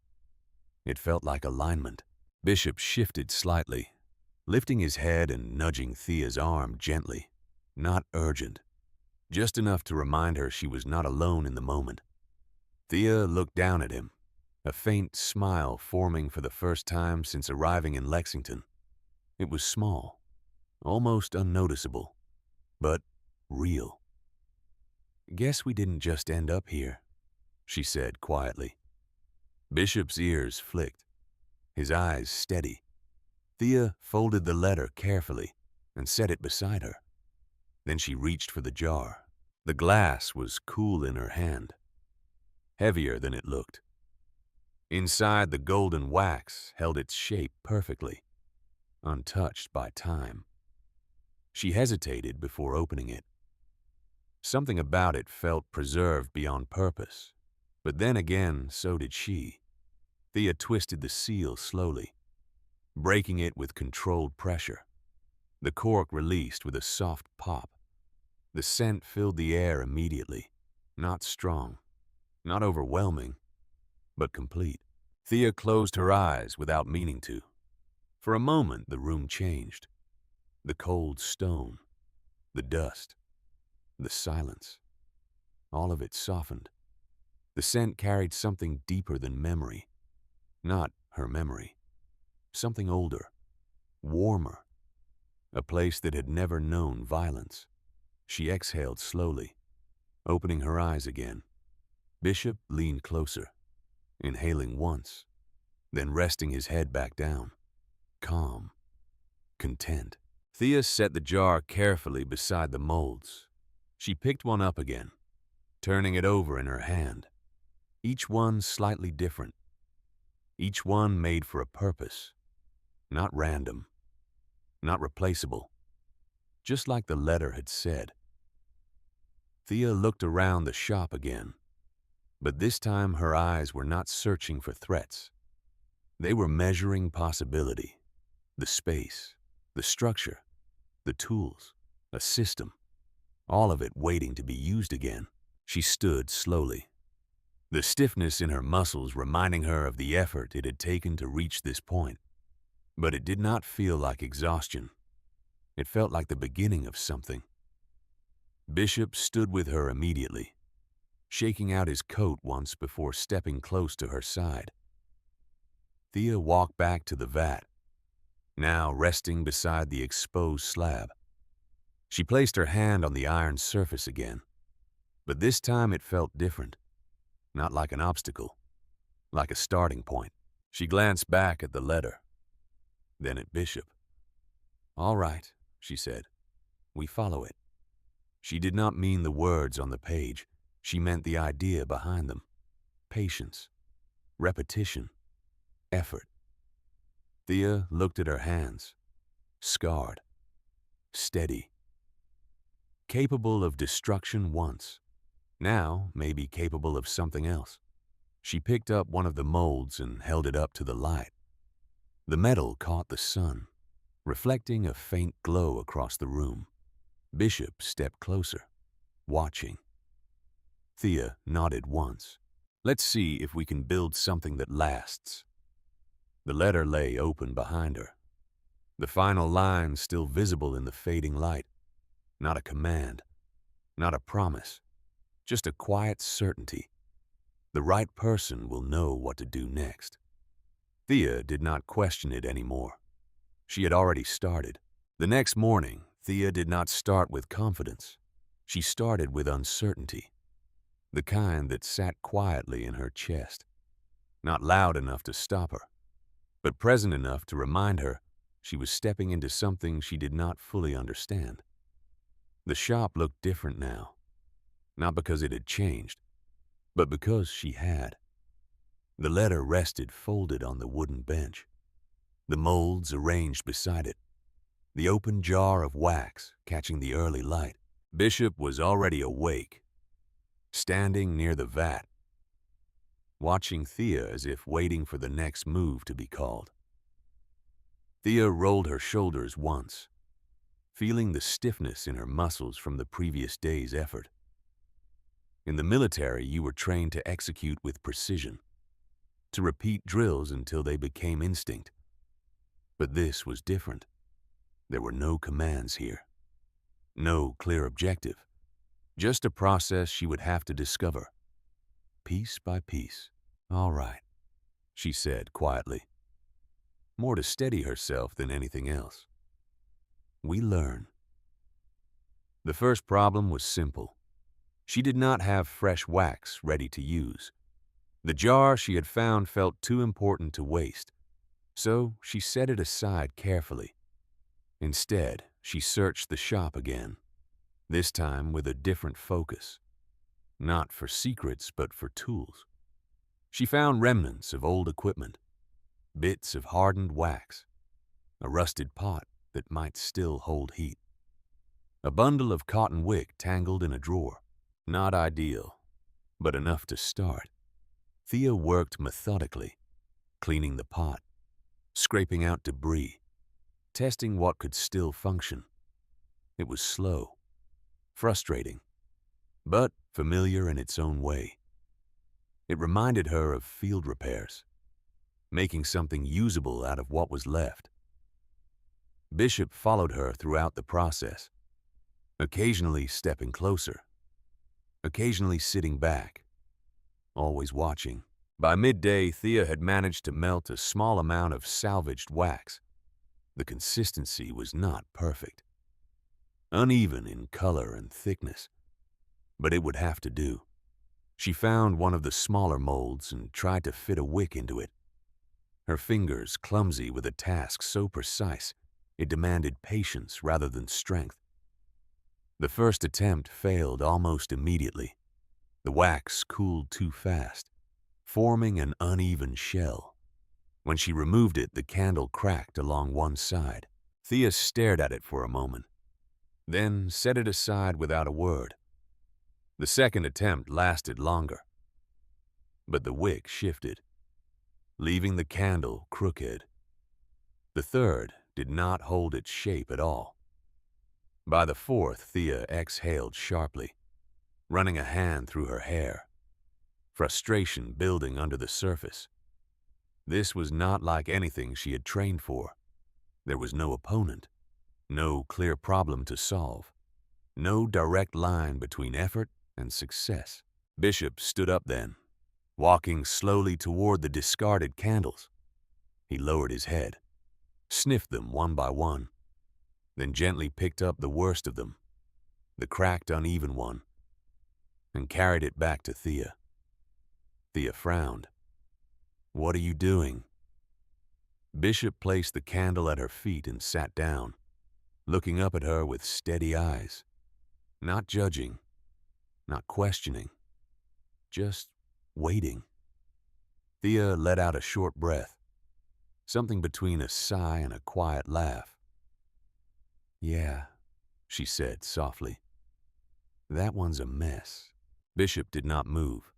It felt like alignment. Bishop shifted slightly, lifting his head and nudging Thea's arm gently, not urgent, just enough to remind her she was not alone in the moment. Thea looked down at him, a faint smile forming for the first time since arriving in Lexington. It was small, almost unnoticeable, but real. "Guess we didn't just end up here," she said quietly. Bishop's ears flicked, his eyes steady. Thea folded the letter carefully and set it beside her. Then she reached for the jar. The glass was cool in her hand, heavier than it looked. Inside, the golden wax held its shape perfectly, untouched by time. She hesitated before opening it. Something about it felt preserved beyond purpose, but then again, so did she. Thea twisted the seal slowly, breaking it with controlled pressure. The cork released with a soft pop. The scent filled the air immediately, not strong, not overwhelming, but complete. Thea closed her eyes without meaning to. For a moment, the room changed. The cold stone, the dust, the silence, all of it softened. The scent carried something deeper than memory. Not her memory. Something older, warmer. A place that had never known violence. She exhaled slowly, opening her eyes again. Bishop leaned closer, inhaling once, then resting his head back down. Calm, content. Thea set the jar carefully beside the molds. She picked one up again, turning it over in her hand. Each one slightly different. Each one made for a purpose. Not random. Not replaceable. Just like the letter had said. Thea looked around the shop again, but this time her eyes were not searching for threats. They were measuring possibility, the space, the structure, the tools, a system, all of it waiting to be used again. She stood slowly, the stiffness in her muscles reminding her of the effort it had taken to reach this point. But it did not feel like exhaustion. It felt like the beginning of something. Bishop stood with her immediately, shaking out his coat once before stepping close to her side. Thea walked back to the vat, now resting beside the exposed slab. She placed her hand on the iron surface again, but this time it felt different, not like an obstacle, like a starting point. She glanced back at the letter, then at Bishop. "All right," she said. "We follow it." She did not mean the words on the page. She meant the idea behind them. Patience, repetition, effort. Thea looked at her hands, scarred, steady, capable of destruction once, now maybe capable of something else. She picked up one of the molds and held it up to the light. The metal caught the sun, reflecting a faint glow across the room. Bishop stepped closer, watching. Thea nodded once. "Let's see if we can build something that lasts." The letter lay open behind her, the final line still visible in the fading light. Not a command, not a promise, just a quiet certainty. The right person will know what to do next. Thea did not question it anymore. She had already started. The next morning, Thea did not start with confidence. She started with uncertainty, the kind that sat quietly in her chest, not loud enough to stop her, but present enough to remind her she was stepping into something she did not fully understand. The shop looked different now, not because it had changed, but because she had. The letter rested folded on the wooden bench, the molds arranged beside it, the open jar of wax catching the early light. Bishop was already awake, standing near the vat, watching Thea as if waiting for the next move to be called. Thea rolled her shoulders once, feeling the stiffness in her muscles from the previous day's effort. In the military, you were trained to execute with precision, to repeat drills until they became instinct. But this was different. There were no commands here, no clear objective, just a process she would have to discover, piece by piece. "All right," she said quietly, more to steady herself than anything else. "We learn." The first problem was simple. She did not have fresh wax ready to use. The jar she had found felt too important to waste, so she set it aside carefully. Instead, she searched the shop again, this time with a different focus. Not for secrets, but for tools. She found remnants of old equipment, bits of hardened wax, a rusted pot that might still hold heat, a bundle of cotton wick tangled in a drawer. Not ideal, but enough to start. Thea worked methodically, cleaning the pot, scraping out debris, testing what could still function. It was slow, frustrating, but familiar in its own way. It reminded her of field repairs, making something usable out of what was left. Bishop followed her throughout the process, occasionally stepping closer, occasionally sitting back, always watching. By midday, Thea had managed to melt a small amount of salvaged wax. The consistency was not perfect, uneven in color and thickness, but it would have to do. She found one of the smaller molds and tried to fit a wick into it. Her fingers clumsy with a task so precise, it demanded patience rather than strength. The first attempt failed almost immediately. The wax cooled too fast, forming an uneven shell. When she removed it, the candle cracked along one side. Thea stared at it for a moment, then set it aside without a word. The second attempt lasted longer, but the wick shifted. leaving the candle crooked. The third did not hold its shape at all. By the fourth, Thea exhaled sharply, running a hand through her hair, frustration building under the surface. This was not like anything she had trained for. There was no opponent, no clear problem to solve, no direct line between effort and success. Bishop stood up then, walking slowly toward the discarded candles. He lowered his head, sniffed them one by one, then gently picked up the worst of them, the cracked, uneven one, and carried it back to Thea. Thea frowned. "What are you doing?" Bishop placed the candle at her feet and sat down, looking up at her with steady eyes, not judging, not questioning, just waiting. Thea let out a short breath, something between a sigh and a quiet laugh. "Yeah," she said softly. "That one's a mess." Bishop did not move.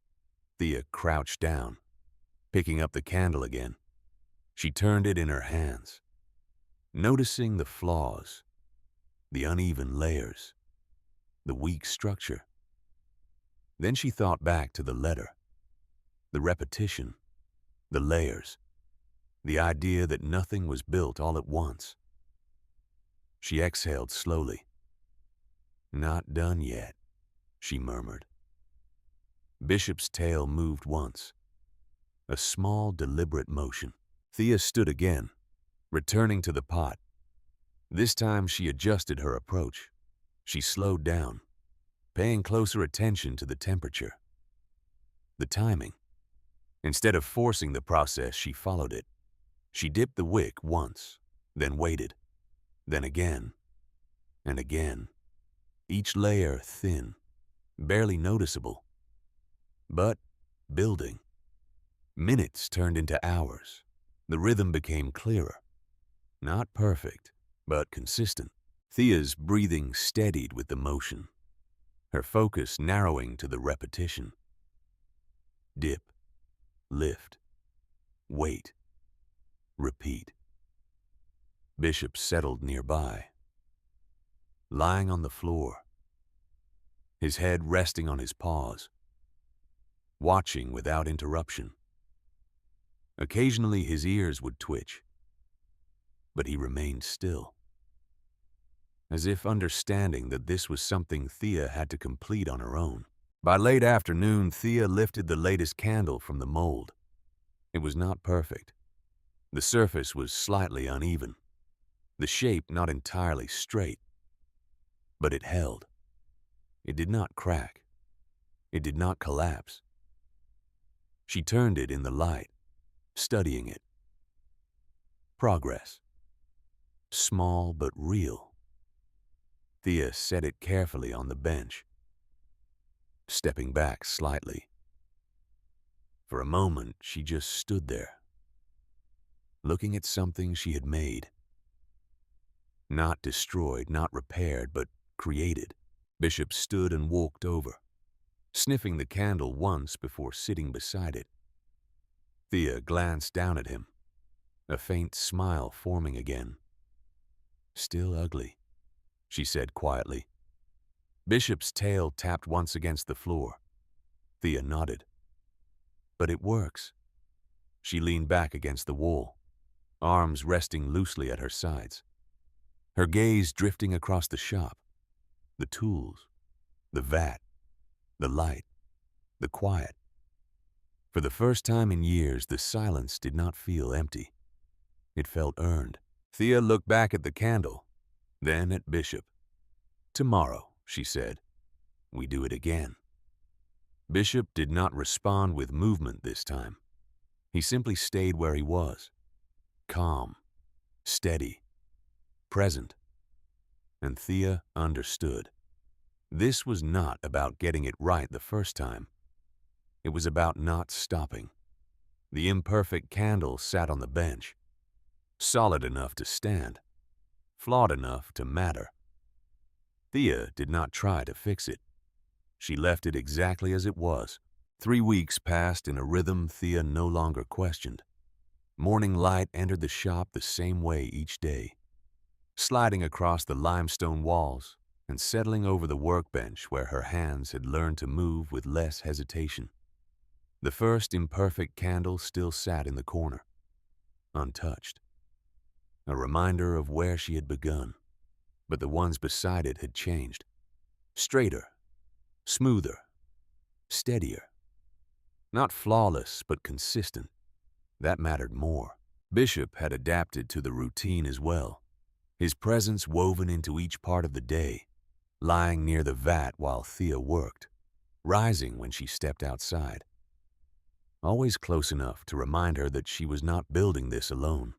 Thea crouched down, picking up the candle again. She turned it in her hands, noticing the flaws, the uneven layers, the weak structure. Then she thought back to the letter, the repetition, the layers, the idea that nothing was built all at once. She exhaled slowly. "Not done yet," she murmured. Bishop's tail moved once, a small, deliberate motion. Thea stood again, returning to the pot. This time she adjusted her approach. She slowed down, paying closer attention to the temperature, the timing. Instead of forcing the process, she followed it. She dipped the wick once, then waited, then again, and again, each layer thin, barely noticeable, but building. Minutes turned into hours. The rhythm became clearer. Not perfect, but consistent. Thea's breathing steadied with the motion, her focus narrowing to the repetition. Dip, lift, wait, repeat. Bishop settled nearby, lying on the floor, his head resting on his paws, watching without interruption. Occasionally his ears would twitch, but he remained still, as if understanding that this was something Thea had to complete on her own. By late afternoon, Thea lifted the latest candle from the mold. It was not perfect. The surface was slightly uneven, the shape not entirely straight, but it held. It did not crack. It did not collapse. She turned it in the light, studying it. Progress. Small but real. Thea set it carefully on the bench, stepping back slightly. For a moment, she just stood there, looking at something she had made. Not destroyed, not repaired, but created. Bishop stood and walked over, sniffing the candle once before sitting beside it. Thea glanced down at him, a faint smile forming again. "Still ugly," she said quietly. Bishop's tail tapped once against the floor. Thea nodded. "But it works." She leaned back against the wall, arms resting loosely at her sides, her gaze drifting across the shop, the tools, the vat, the light, the quiet. For the first time in years, the silence did not feel empty. It felt earned. Thea looked back at the candle, then at Bishop. "Tomorrow," she said, "we do it again." Bishop did not respond with movement this time. He simply stayed where he was, calm, steady, present. And Thea understood. This was not about getting it right the first time. It was about not stopping. The imperfect candle sat on the bench, solid enough to stand, flawed enough to matter. Thea did not try to fix it. She left it exactly as it was. 3 weeks passed in a rhythm Thea no longer questioned. Morning light entered the shop the same way each day, sliding across the limestone walls and settling over the workbench where her hands had learned to move with less hesitation. The first imperfect candle still sat in the corner, untouched, a reminder of where she had begun, but the ones beside it had changed. Straighter, smoother, steadier. Not flawless, but consistent. That mattered more. Bishop had adapted to the routine as well, his presence woven into each part of the day, lying near the vat while Thea worked, rising when she stepped outside. Always close enough to remind her that she was not building this alone.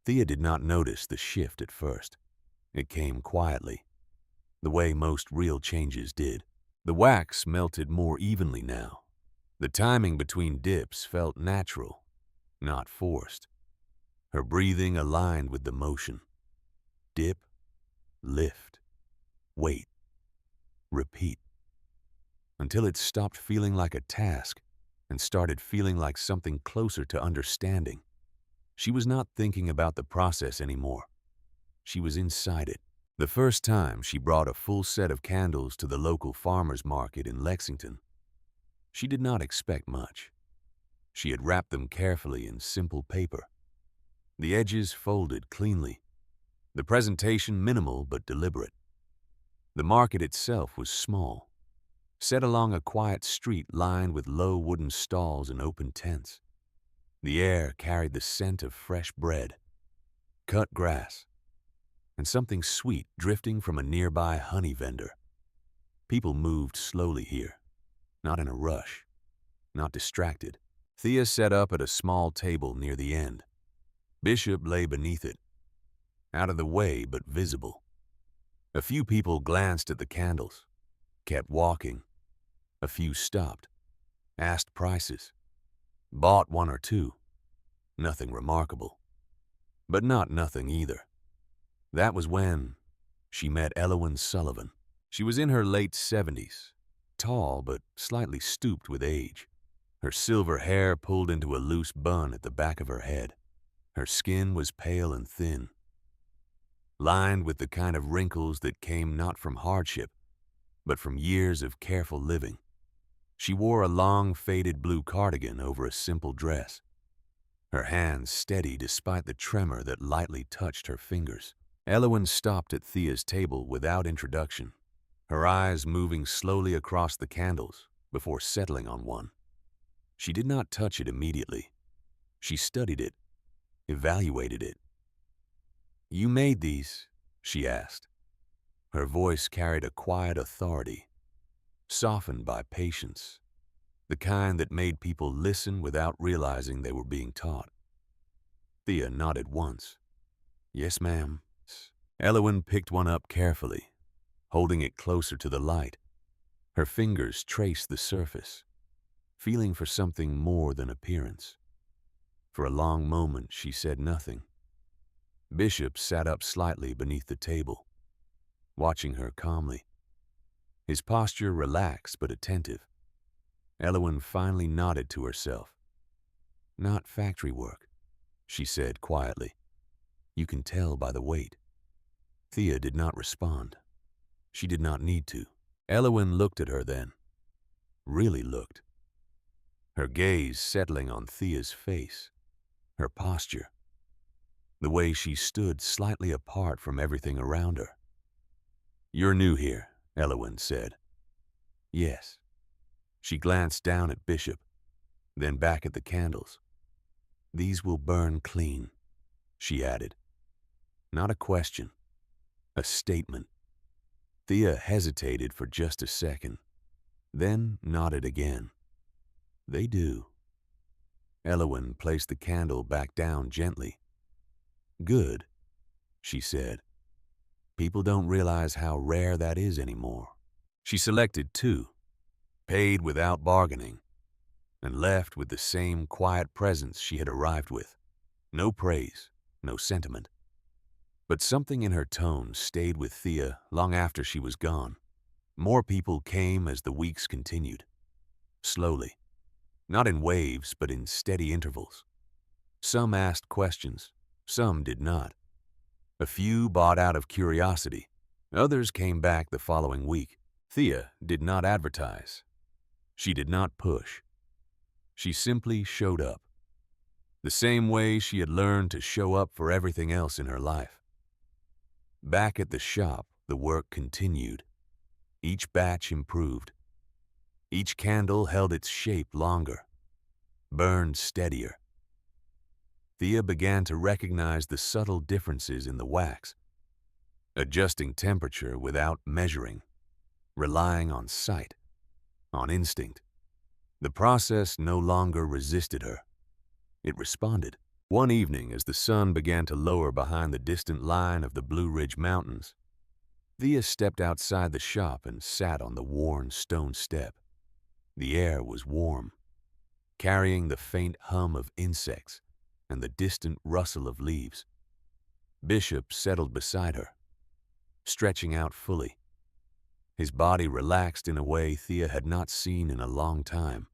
Thea did not notice the shift at first. It came quietly, the way most real changes did. The wax melted more evenly now. The timing between dips felt natural, not forced. Her breathing aligned with the motion. Dip, lift, wait, repeat, until it stopped feeling like a task and started feeling like something closer to understanding. She was not thinking about the process anymore. She was inside it. The first time she brought a full set of candles to the local farmer's market in Lexington, she did not expect much. She had wrapped them carefully in simple paper, the edges folded cleanly, the presentation minimal but deliberate. The market itself was small, set along a quiet street lined with low wooden stalls and open tents. The air carried the scent of fresh bread, cut grass, and something sweet drifting from a nearby honey vendor. People moved slowly here, not in a rush, not distracted. Thea sat up at a small table near the end. Bishop lay beneath it, out of the way but visible. A few people glanced at the candles, kept walking. A few stopped, asked prices, bought one or two. Nothing remarkable, but not nothing either. That was when she met Elowyn Sullivan. She was in her late 70s, tall but slightly stooped with age. Her silver hair pulled into a loose bun at the back of her head. Her skin was pale and thin, lined with the kind of wrinkles that came not from hardship, but from years of careful living. She wore a long, faded blue cardigan over a simple dress, her hands steady despite the tremor that lightly touched her fingers. Elowyn stopped at Thea's table without introduction, her eyes moving slowly across the candles before settling on one. She did not touch it immediately. She studied it, evaluated it. "You made these?" she asked. Her voice carried a quiet authority, softened by patience, the kind that made people listen without realizing they were being taught. Thea nodded once. "Yes, ma'am." Elowyn picked one up carefully, holding it closer to the light. Her fingers traced the surface, feeling for something more than appearance. For a long moment she said nothing. Bishop sat up slightly beneath the table, watching her calmly, his posture relaxed but attentive. Elowyn finally nodded to herself. "Not factory work," she said quietly. "You can tell by the weight." Thea did not respond. She did not need to. Elowyn looked at her then, really looked, her gaze settling on Thea's face, her posture, the way she stood slightly apart from everything around her. "You're new here," Elowyn said. "Yes." She glanced down at Bishop, then back at the candles. "These will burn clean," she added. Not a question, a statement. Thea hesitated for just a second, then nodded again. "They do." Elowyn placed the candle back down gently. "Good," she said. "People don't realize how rare that is anymore." She selected two, paid without bargaining, and left with the same quiet presence she had arrived with. No praise, no sentiment. But something in her tone stayed with Thea long after she was gone. More people came as the weeks continued. Slowly. Not in waves, but in steady intervals. Some asked questions, some did not. A few bought out of curiosity. Others came back the following week. Thea did not advertise. She did not push. She simply showed up, the same way she had learned to show up for everything else in her life. Back at the shop, the work continued. Each batch improved. Each candle held its shape longer, burned steadier. Thea began to recognize the subtle differences in the wax, adjusting temperature without measuring, relying on sight, on instinct. The process no longer resisted her. It responded. One evening, as the sun began to lower behind the distant line of the Blue Ridge Mountains, Thea stepped outside the shop and sat on the worn stone step. The air was warm, carrying the faint hum of insects and the distant rustle of leaves. Bishop settled beside her, stretching out fully. His body relaxed in a way Thea had not seen in a long time.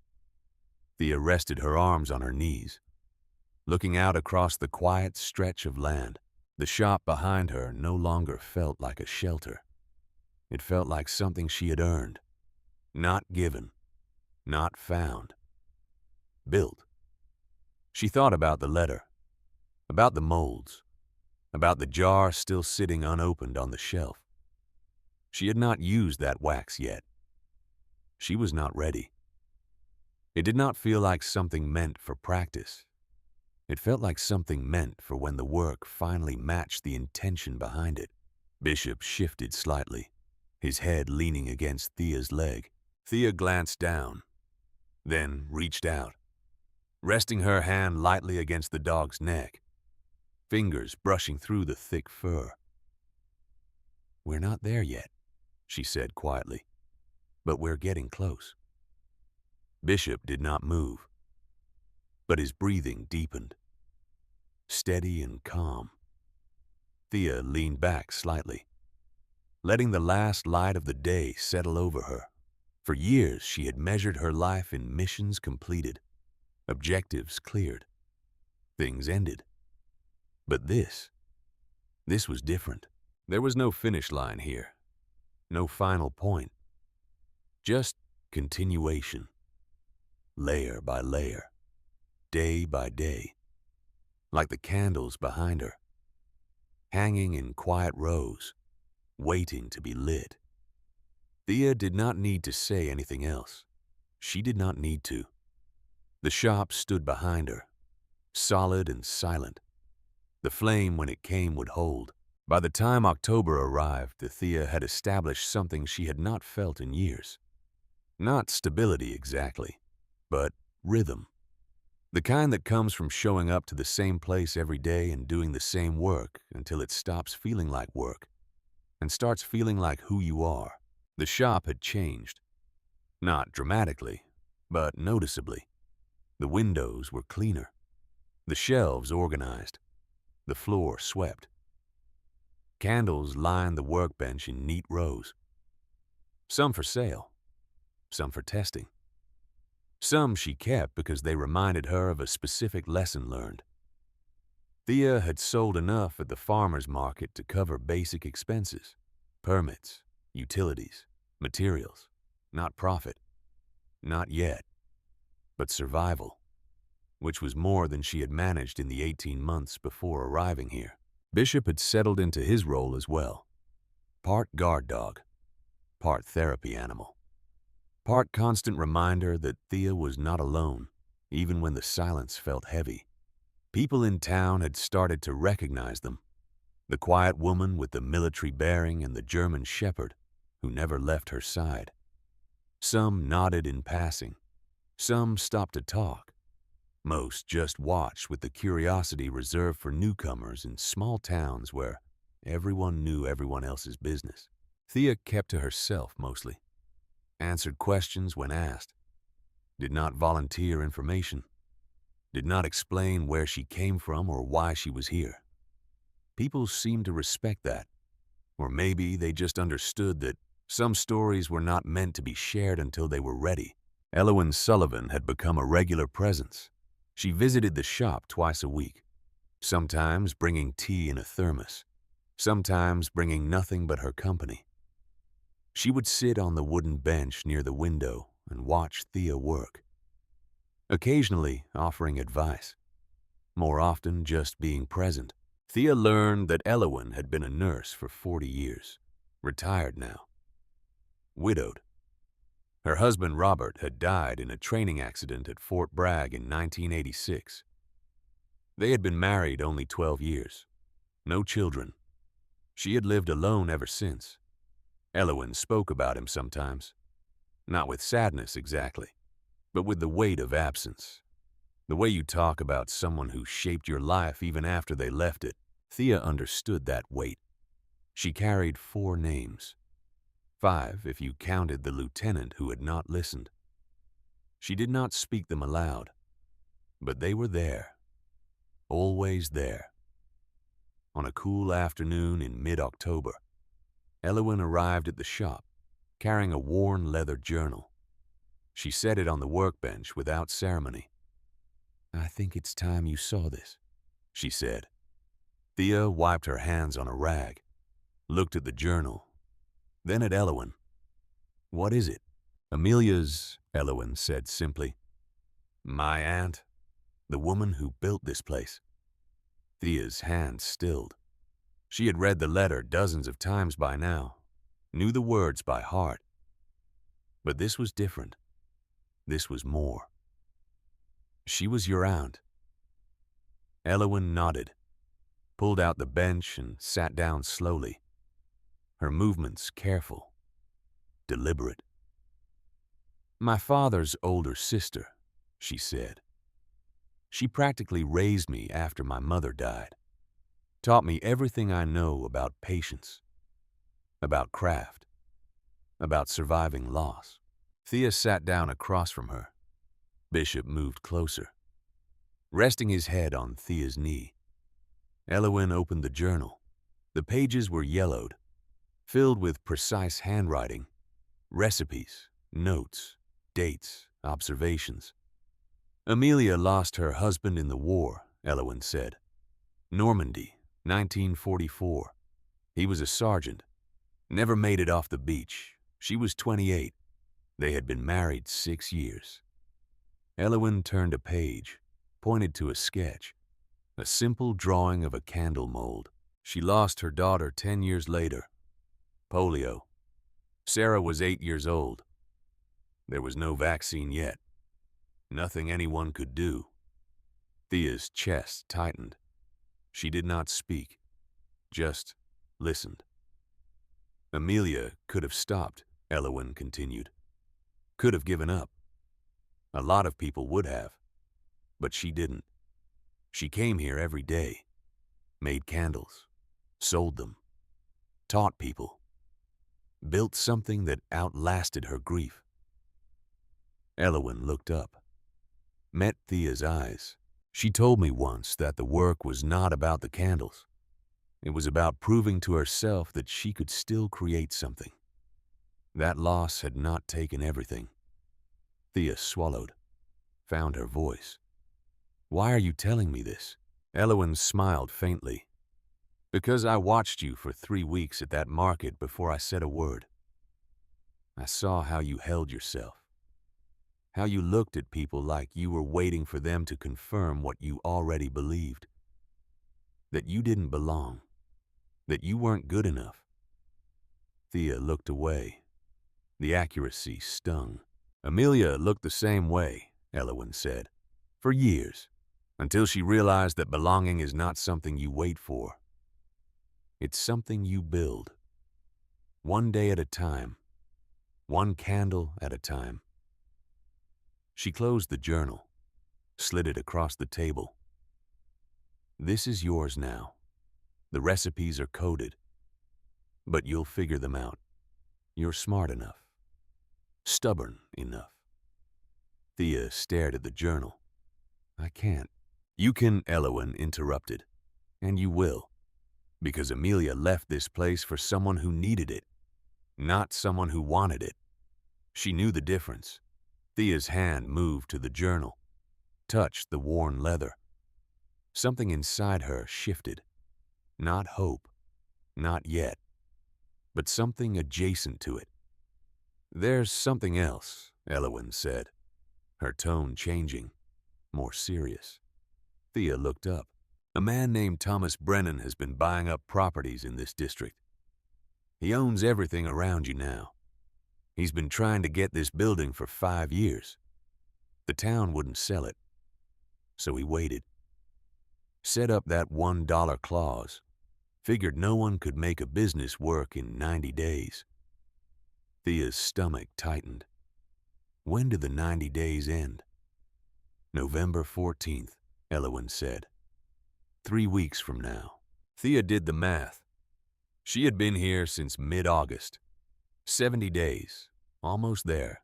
Thea rested her arms on her knees, looking out across the quiet stretch of land. The shop behind her no longer felt like a shelter. It felt like something she had earned, not given, not found, built. She thought about the letter, about the molds, about the jar still sitting unopened on the shelf. She had not used that wax yet. She was not ready. It did not feel like something meant for practice. It felt like something meant for when the work finally matched the intention behind it. Bishop shifted slightly, his head leaning against Thea's leg. Thea glanced down, then reached out, resting her hand lightly against the dog's neck, fingers brushing through the thick fur. "We're not there yet," she said quietly, "but we're getting close." Bishop did not move, but his breathing deepened, steady and calm. Thea leaned back slightly, letting the last light of the day settle over her. For years, she had measured her life in missions completed, objectives cleared, things ended. But this was different. There was no finish line here, no final point, just continuation, layer by layer, day by day, like the candles behind her, hanging in quiet rows, waiting to be lit. Thea did not need to say anything else. She did not need to. The shop stood behind her, solid and silent. The flame, when it came, would hold. By the time October arrived, Thea had established something she had not felt in years. Not stability exactly, but rhythm. The kind that comes from showing up to the same place every day and doing the same work until it stops feeling like work and starts feeling like who you are. The shop had changed. Not dramatically, but noticeably. The windows were cleaner, the shelves organized, the floor swept. Candles lined the workbench in neat rows. Some for sale, some for testing. Some she kept because they reminded her of a specific lesson learned. Thea had sold enough at the farmer's market to cover basic expenses, permits, utilities, materials, not profit, not yet, but survival, which was more than she had managed in the 18 months before arriving here. Bishop had settled into his role as well, part guard dog, part therapy animal, part constant reminder that Thea was not alone, even when the silence felt heavy. People in town had started to recognize them, the quiet woman with the military bearing and the German shepherd who never left her side. Some nodded in passing, some stopped to talk. Most just watched with the curiosity reserved for newcomers in small towns where everyone knew everyone else's business. Thea kept to herself mostly, answered questions when asked, did not volunteer information, did not explain where she came from or why she was here. People seemed to respect that, or maybe they just understood that some stories were not meant to be shared until they were ready. Elowen Sullivan had become a regular presence. She visited the shop twice a week, sometimes bringing tea in a thermos, sometimes bringing nothing but her company. She would sit on the wooden bench near the window and watch Thea work, occasionally offering advice, more often just being present. Thea learned that Elowen had been a nurse for 40 years, retired now, widowed. Her husband Robert had died in a training accident at Fort Bragg in 1986. They had been married only 12 years, no children. She had lived alone ever since. Elowen spoke about him sometimes, not with sadness exactly, but with the weight of absence. The way you talk about someone who shaped your life even after they left it. Thea understood that weight. She carried 4 names, 5 if you counted the lieutenant who had not listened. She did not speak them aloud, but they were there, always there. On a cool afternoon in mid-October, Elowen arrived at the shop, carrying a worn leather journal. She set it on the workbench without ceremony. "I think it's time you saw this," she said. Thea wiped her hands on a rag, looked at the journal, then at Elowen. "What is it?" "Amelia's," Elowen said simply. "My aunt, the woman who built this place." Thea's hand stilled. She had read the letter dozens of times by now, knew the words by heart. But this was different. This was more. "She was your aunt." Elowen nodded, pulled out the bench and sat down slowly, her movements careful, deliberate. "My father's older sister," she said. "She practically raised me after my mother died, taught me everything I know about patience, about craft, about surviving loss." Thea sat down across from her. Bishop moved closer, resting his head on Thea's knee. Elowen opened the journal. The pages were yellowed, filled with precise handwriting, recipes, notes, dates, observations. "Amelia lost her husband in the war," Elowen said. "Normandy, 1944. He was a sergeant. Never made it off the beach. She was 28. They had been married 6 years. Elowen turned a page, pointed to a sketch, a simple drawing of a candle mold. "She lost her daughter 10 years later. Polio. Sarah was 8 years old. There was no vaccine yet. Nothing anyone could do." Thea's chest tightened. She did not speak, just listened. "Amelia could have stopped," Elowen continued. "Could have given up. A lot of people would have. But she didn't. She came here every day, made candles, sold them, taught people, built something that outlasted her grief." Elowen looked up, met Thea's eyes. "She told me once that the work was not about the candles. It was about proving to herself that she could still create something. That loss had not taken everything." Thea swallowed, found her voice. "Why are you telling me this?" Elowen smiled faintly. "Because I watched you for 3 weeks at that market before I said a word. I saw how you held yourself, how you looked at people like you were waiting for them to confirm what you already believed, that you didn't belong, that you weren't good enough." Thea looked away. The accuracy stung. "Amelia looked the same way," Elowen said, "for years, until she realized that belonging is not something you wait for. It's something you build, one day at a time, one candle at a time." She closed the journal, slid it across the table. "This is yours now. The recipes are coded, but you'll figure them out. You're smart enough, stubborn enough." Thea stared at the journal. "I can't." "You can," Elowen interrupted. "And you will. Because Amelia left this place for someone who needed it, not someone who wanted it. She knew the difference." Thea's hand moved to the journal. touched the worn leather. Something inside her shifted. Not hope, not yet, but something adjacent to it. "There's something else," Elowin said, her tone changing, more serious. Thea looked up. "A man named Thomas Brennan has been buying up properties in this district. He owns everything around you now. He's been trying to get this building for 5 years. The town wouldn't sell it, so he waited. Set up that $1 clause. Figured no one could make a business work in 90 days. Thea's stomach tightened. When do the 90 days end? November 14th, Elowin said. 3 weeks from now. Thea did the math. She had been here since mid-August. 70 days, almost there.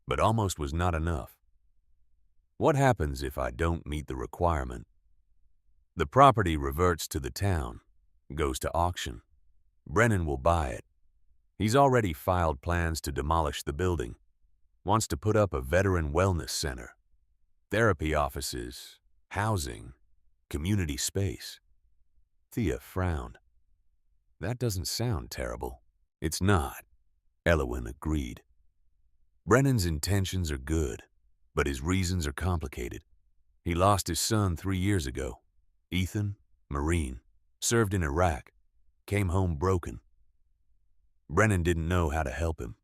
But almost was not enough. What happens if I don't meet the requirement? The property reverts to the town, goes to auction. Brennan will buy it. He's already filed plans to demolish the building. Wants to put up a veteran wellness center, therapy offices, housing, community space. Thea frowned. That doesn't sound terrible. It's not, Elowin agreed. Brennan's intentions are good, but his reasons are complicated. He lost his son 3 years ago. Ethan, Marine, served in Iraq, came home broken. Brennan didn't know how to help him.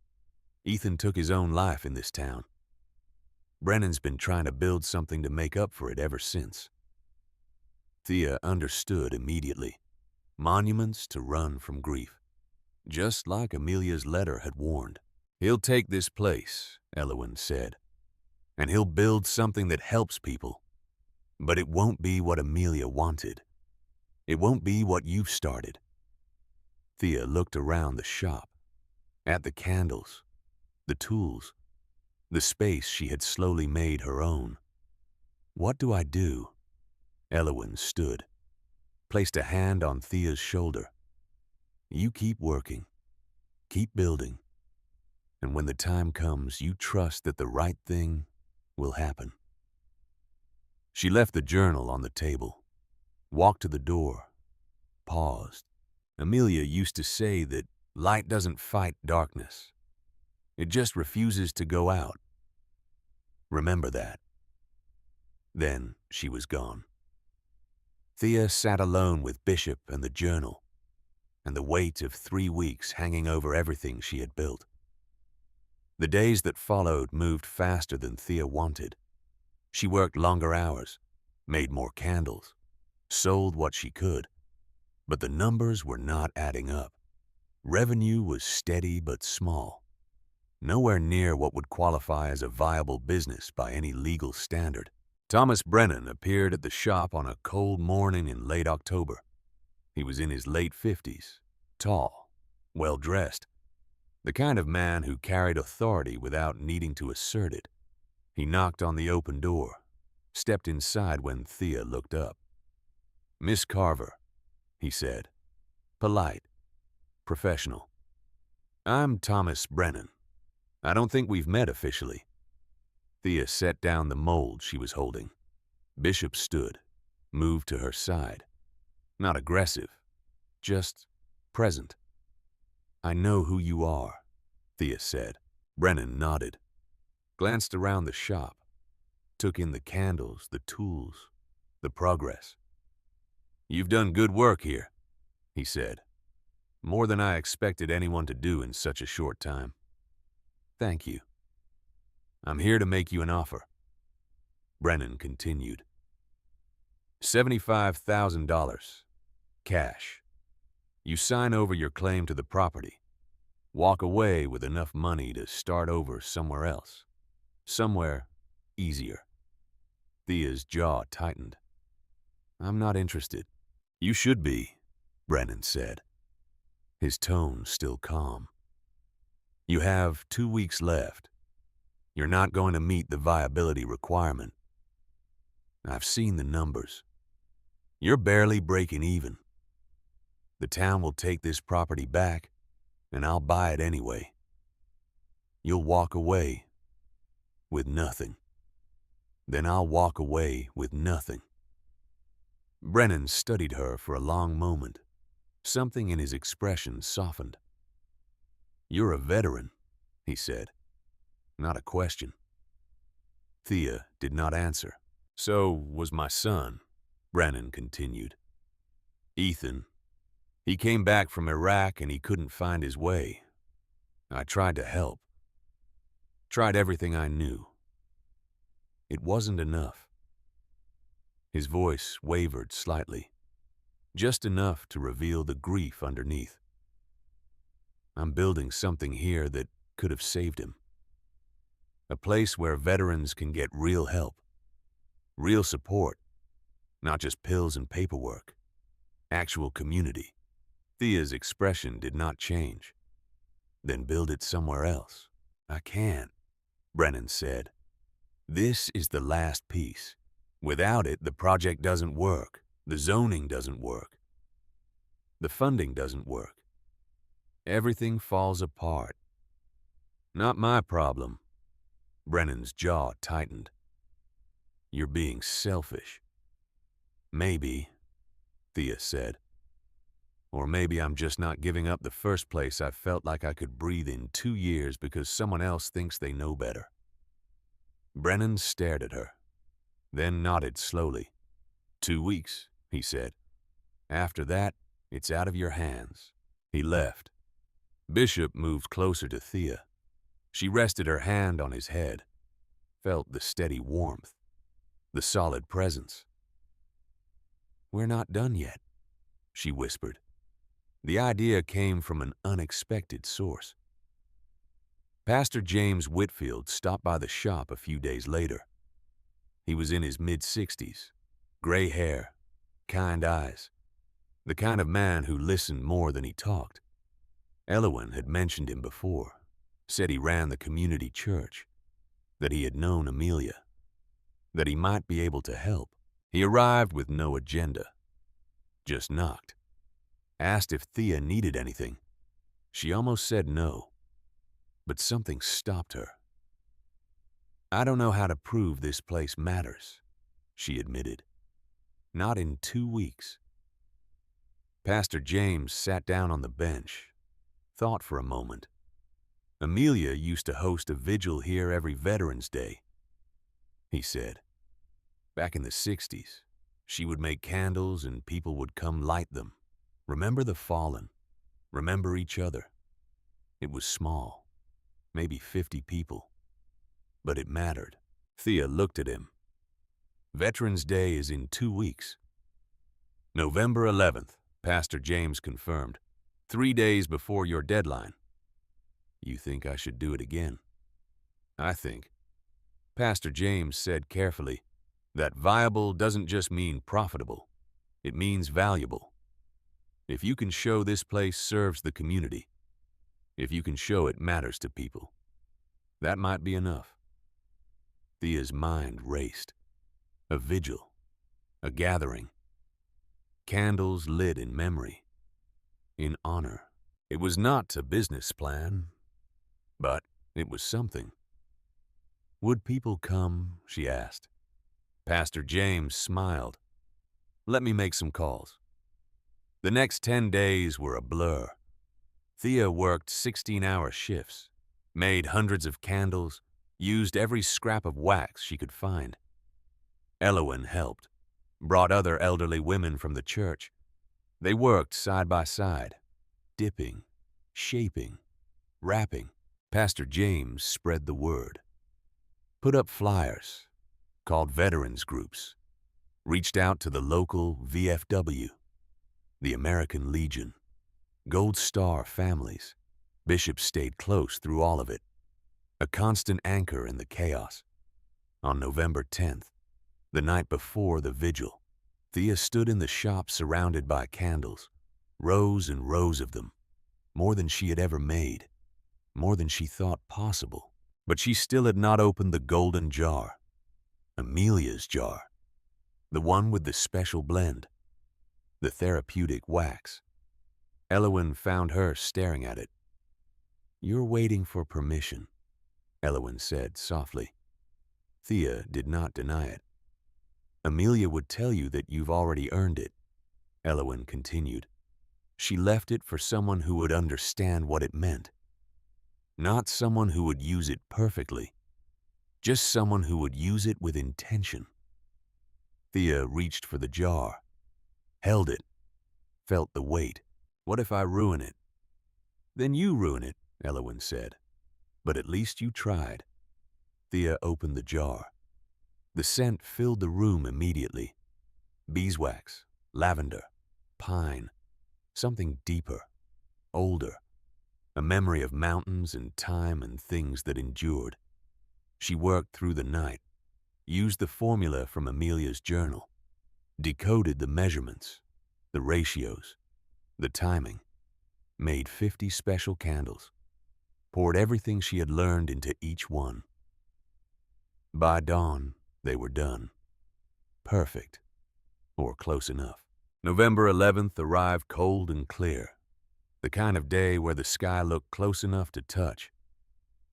Ethan took his own life in this town. Brennan's been trying to build something to make up for it ever since. Thea understood immediately. Monuments to run from grief. Just like Amelia's letter had warned. He'll take this place, Elowin said, and he'll build something that helps people. But it won't be what Amelia wanted. It won't be what you've started. Thea looked around the shop, at the candles, the tools, the space she had slowly made her own. What do I do? Elowin stood, placed a hand on Thea's shoulder. You keep working, keep building, and when the time comes, you trust that the right thing will happen. She left the journal on the table, walked to the door, paused. Amelia used to say that light doesn't fight darkness. It just refuses to go out. Remember that. Then she was gone. Thea sat alone with Bishop and the journal, and the weight of 3 weeks hanging over everything she had built. The days that followed moved faster than Thea wanted. She worked longer hours, made more candles, sold what she could, but the numbers were not adding up. Revenue was steady but small, nowhere near what would qualify as a viable business by any legal standard. Thomas Brennan appeared at the shop on a cold morning in late October. He was in his late 50s, tall, well-dressed, the kind of man who carried authority without needing to assert it. He knocked on the open door, stepped inside when Thea looked up. "Miss Carver," he said, polite, professional. "I'm Thomas Brennan. I don't think we've met officially." Thea set down the mold she was holding. Bishop stood, moved to her side. Not aggressive, just present. "I know who you are," Thea said. Brennan nodded, glanced around the shop, took in the candles, the tools, the progress. "You've done good work here," he said. "More than I expected anyone to do in such a short time." "Thank you. I'm here to make you an offer." Brennan continued. $75,000, cash. You sign over your claim to the property. Walk away with enough money to start over somewhere else. Somewhere easier. Thea's jaw tightened. "I'm not interested." "You should be," Brennan said, his tone still calm. "You have 2 weeks left. You're not going to meet the viability requirement. I've seen the numbers. You're barely breaking even. The town will take this property back, and I'll buy it anyway. You'll walk away with nothing." then I'll walk away with nothing." Brennan studied her for a long moment. Something in his expression softened. "You're a veteran," he said. Not a question. Thea did not answer. "So was my son," Brennan continued. "Ethan. He came back from Iraq and he couldn't find his way. I tried to help. Tried everything I knew. It wasn't enough." His voice wavered slightly, just enough to reveal the grief underneath. "I'm building something here that could have saved him. A place where veterans can get real help, real support, not just pills and paperwork, actual community." Thea's expression did not change. "Then build it somewhere else." "I can't," Brennan said. "This is the last piece. Without it, the project doesn't work. The zoning doesn't work. The funding doesn't work. Everything falls apart." "Not my problem." Brennan's jaw tightened. "You're being selfish." "Maybe," Thea said. "Or maybe I'm just not giving up the first place I felt like I could breathe in 2 years because someone else thinks they know better." Brennan stared at her, then nodded slowly. 2 weeks, he said. "After that, it's out of your hands." He left. Bishop moved closer to Thea. She rested her hand on his head, felt the steady warmth, the solid presence. "We're not done yet," she whispered. The idea came from an unexpected source. Pastor James Whitfield stopped by the shop a few days later. He was in his mid-60s, gray hair, kind eyes, the kind of man who listened more than he talked. Elowin had mentioned him before, said he ran the community church, that he had known Amelia, that he might be able to help. He arrived with no agenda, just knocked, asked if Thea needed anything. She almost said no, but something stopped her. "I don't know how to prove this place matters," she admitted. "Not in 2 weeks." Pastor James sat down on the bench, thought for a moment. "Amelia used to host a vigil here every Veterans Day," he said. "Back in the 60s, she would make candles and people would come light them. Remember the fallen. Remember each other. It was small, maybe 50 people, but it mattered." Thea looked at him. "Veterans Day is in 2 weeks. November 11th, Pastor James confirmed. 3 days before your deadline. You think I should do it again?" "I think," Pastor James said carefully, "that viable doesn't just mean profitable. It means valuable. If you can show this place serves the community, if you can show it matters to people, that might be enough." Thea's mind raced. A vigil, a gathering, candles lit in memory, in honor. It was not a business plan, but it was something. "Would people come?" she asked. Pastor James smiled. "Let me make some calls." The next 10 days were a blur. Thea worked 16-hour shifts, made hundreds of candles, used every scrap of wax she could find. Elowin helped, brought other elderly women from the church. They worked side by side, dipping, shaping, wrapping. Pastor James spread the word, put up flyers, called veterans groups, reached out to the local VFW, the American Legion, Gold Star families. Bishop stayed close through all of it, a constant anchor in the chaos. On November 10th, the night before the vigil, Thea stood in the shop surrounded by candles, rows and rows of them, more than she had ever made, more than she thought possible. But she still had not opened the golden jar, Amelia's jar, the one with the special blend, the therapeutic wax. Elowin found her staring at it. "You're waiting for permission," Elowin said softly. Thea did not deny it. Amelia would tell you that you've already earned it, Elowen continued. She left it for someone who would understand what it meant. Not someone who would use it perfectly, just someone who would use it with intention. Thea reached for the jar, held it, felt the weight. What if I ruin it? Then you ruin it, Elowen said. But at least you tried. Thea opened the jar. The scent filled the room immediately. Beeswax, lavender, pine, something deeper, older, a memory of mountains and time and things that endured. She worked through the night, used the formula from Amelia's journal, decoded the measurements, the ratios, the timing, made 50 special candles, poured everything she had learned into each one. By dawn, they were done. Perfect, or close enough. November 11th arrived cold and clear, the kind of day where the sky looked close enough to touch.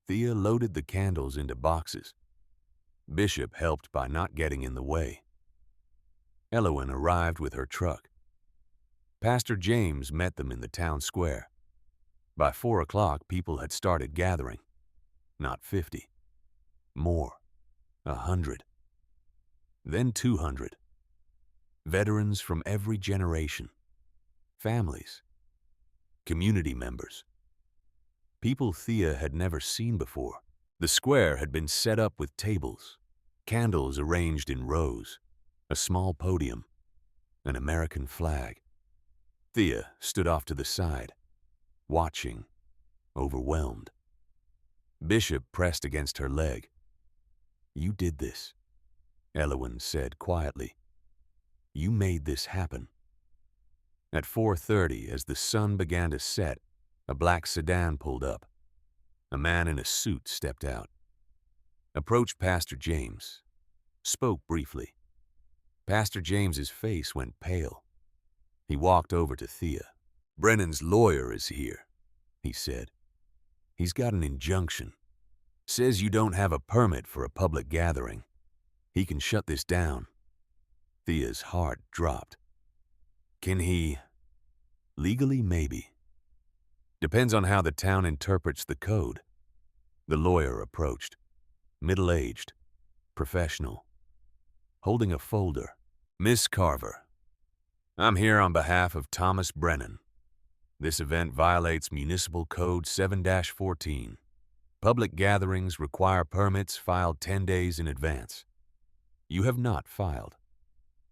Thea loaded the candles into boxes. Bishop helped by not getting in the way. Elowen arrived with her truck. Pastor James met them in the town square. By 4 o'clock, people had started gathering. Not 50. More. 100. Then 200. Veterans from every generation. Families. Community members. People Thea had never seen before. The square had been set up with tables, candles arranged in rows, a small podium, an American flag. Thea stood off to the side, watching, overwhelmed. Bishop pressed against her leg. You did this, Elowen said quietly. You made this happen. At 4:30, as the sun began to set, a black sedan pulled up. A man in a suit stepped out, approached Pastor James, spoke briefly. Pastor James's face went pale. He walked over to Thea. Brennan's lawyer is here, he said. He's got an injunction. Says you don't have a permit for a public gathering. He can shut this down. Thea's heart dropped. Can he? Legally, maybe. Depends on how the town interprets the code. The lawyer approached, middle-aged, professional, holding a folder. Miss Carver, I'm here on behalf of Thomas Brennan. This event violates Municipal Code 7-14. Public gatherings require permits filed 10 days in advance. You have not filed.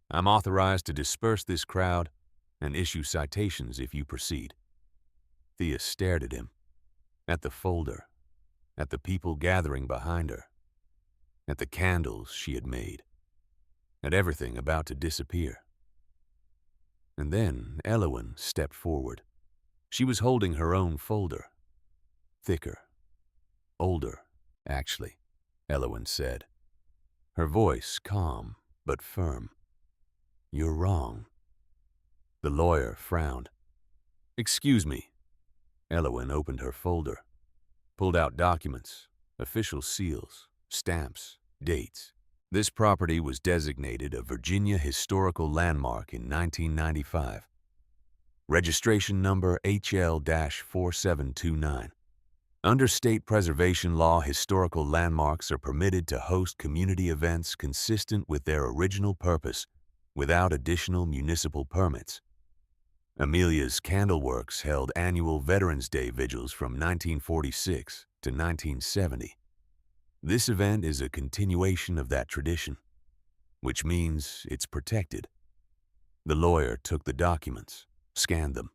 I'm authorized to disperse this crowd and issue citations if you proceed. Thea stared at him, at the folder, at the people gathering behind her, at the candles she had made, at everything about to disappear. And then Elowen stepped forward. She was holding her own folder. Thicker, older, actually, Elowen said. Her voice calm but firm. You're wrong. The lawyer frowned. Excuse me. Elowen opened her folder, pulled out documents, official seals, stamps, dates. This property was designated a Virginia Historical Landmark in 1995. Registration number HL-4729. Under state preservation law, historical landmarks are permitted to host community events consistent with their original purpose without additional municipal permits. Amelia's Candleworks held annual Veterans Day vigils from 1946 to 1970. This event is a continuation of that tradition, which means it's protected. The lawyer took the documents, scanned them.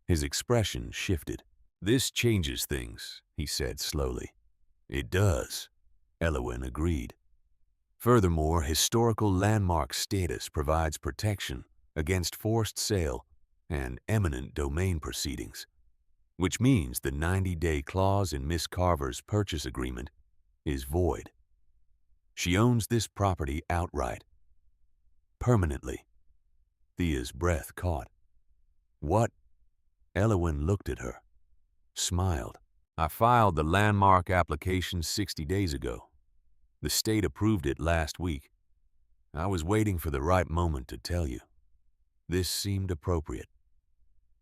His expression shifted. This changes things, he said slowly. It does, Elowen agreed. Furthermore, historical landmark status provides protection against forced sale and eminent domain proceedings, which means the 90-day clause in Miss Carver's purchase agreement is void. She owns this property outright, permanently. Thea's breath caught. What? Elowen looked at her, smiled. I filed the landmark application 60 days ago. The state approved it last week. I was waiting for the right moment to tell you. This seemed appropriate.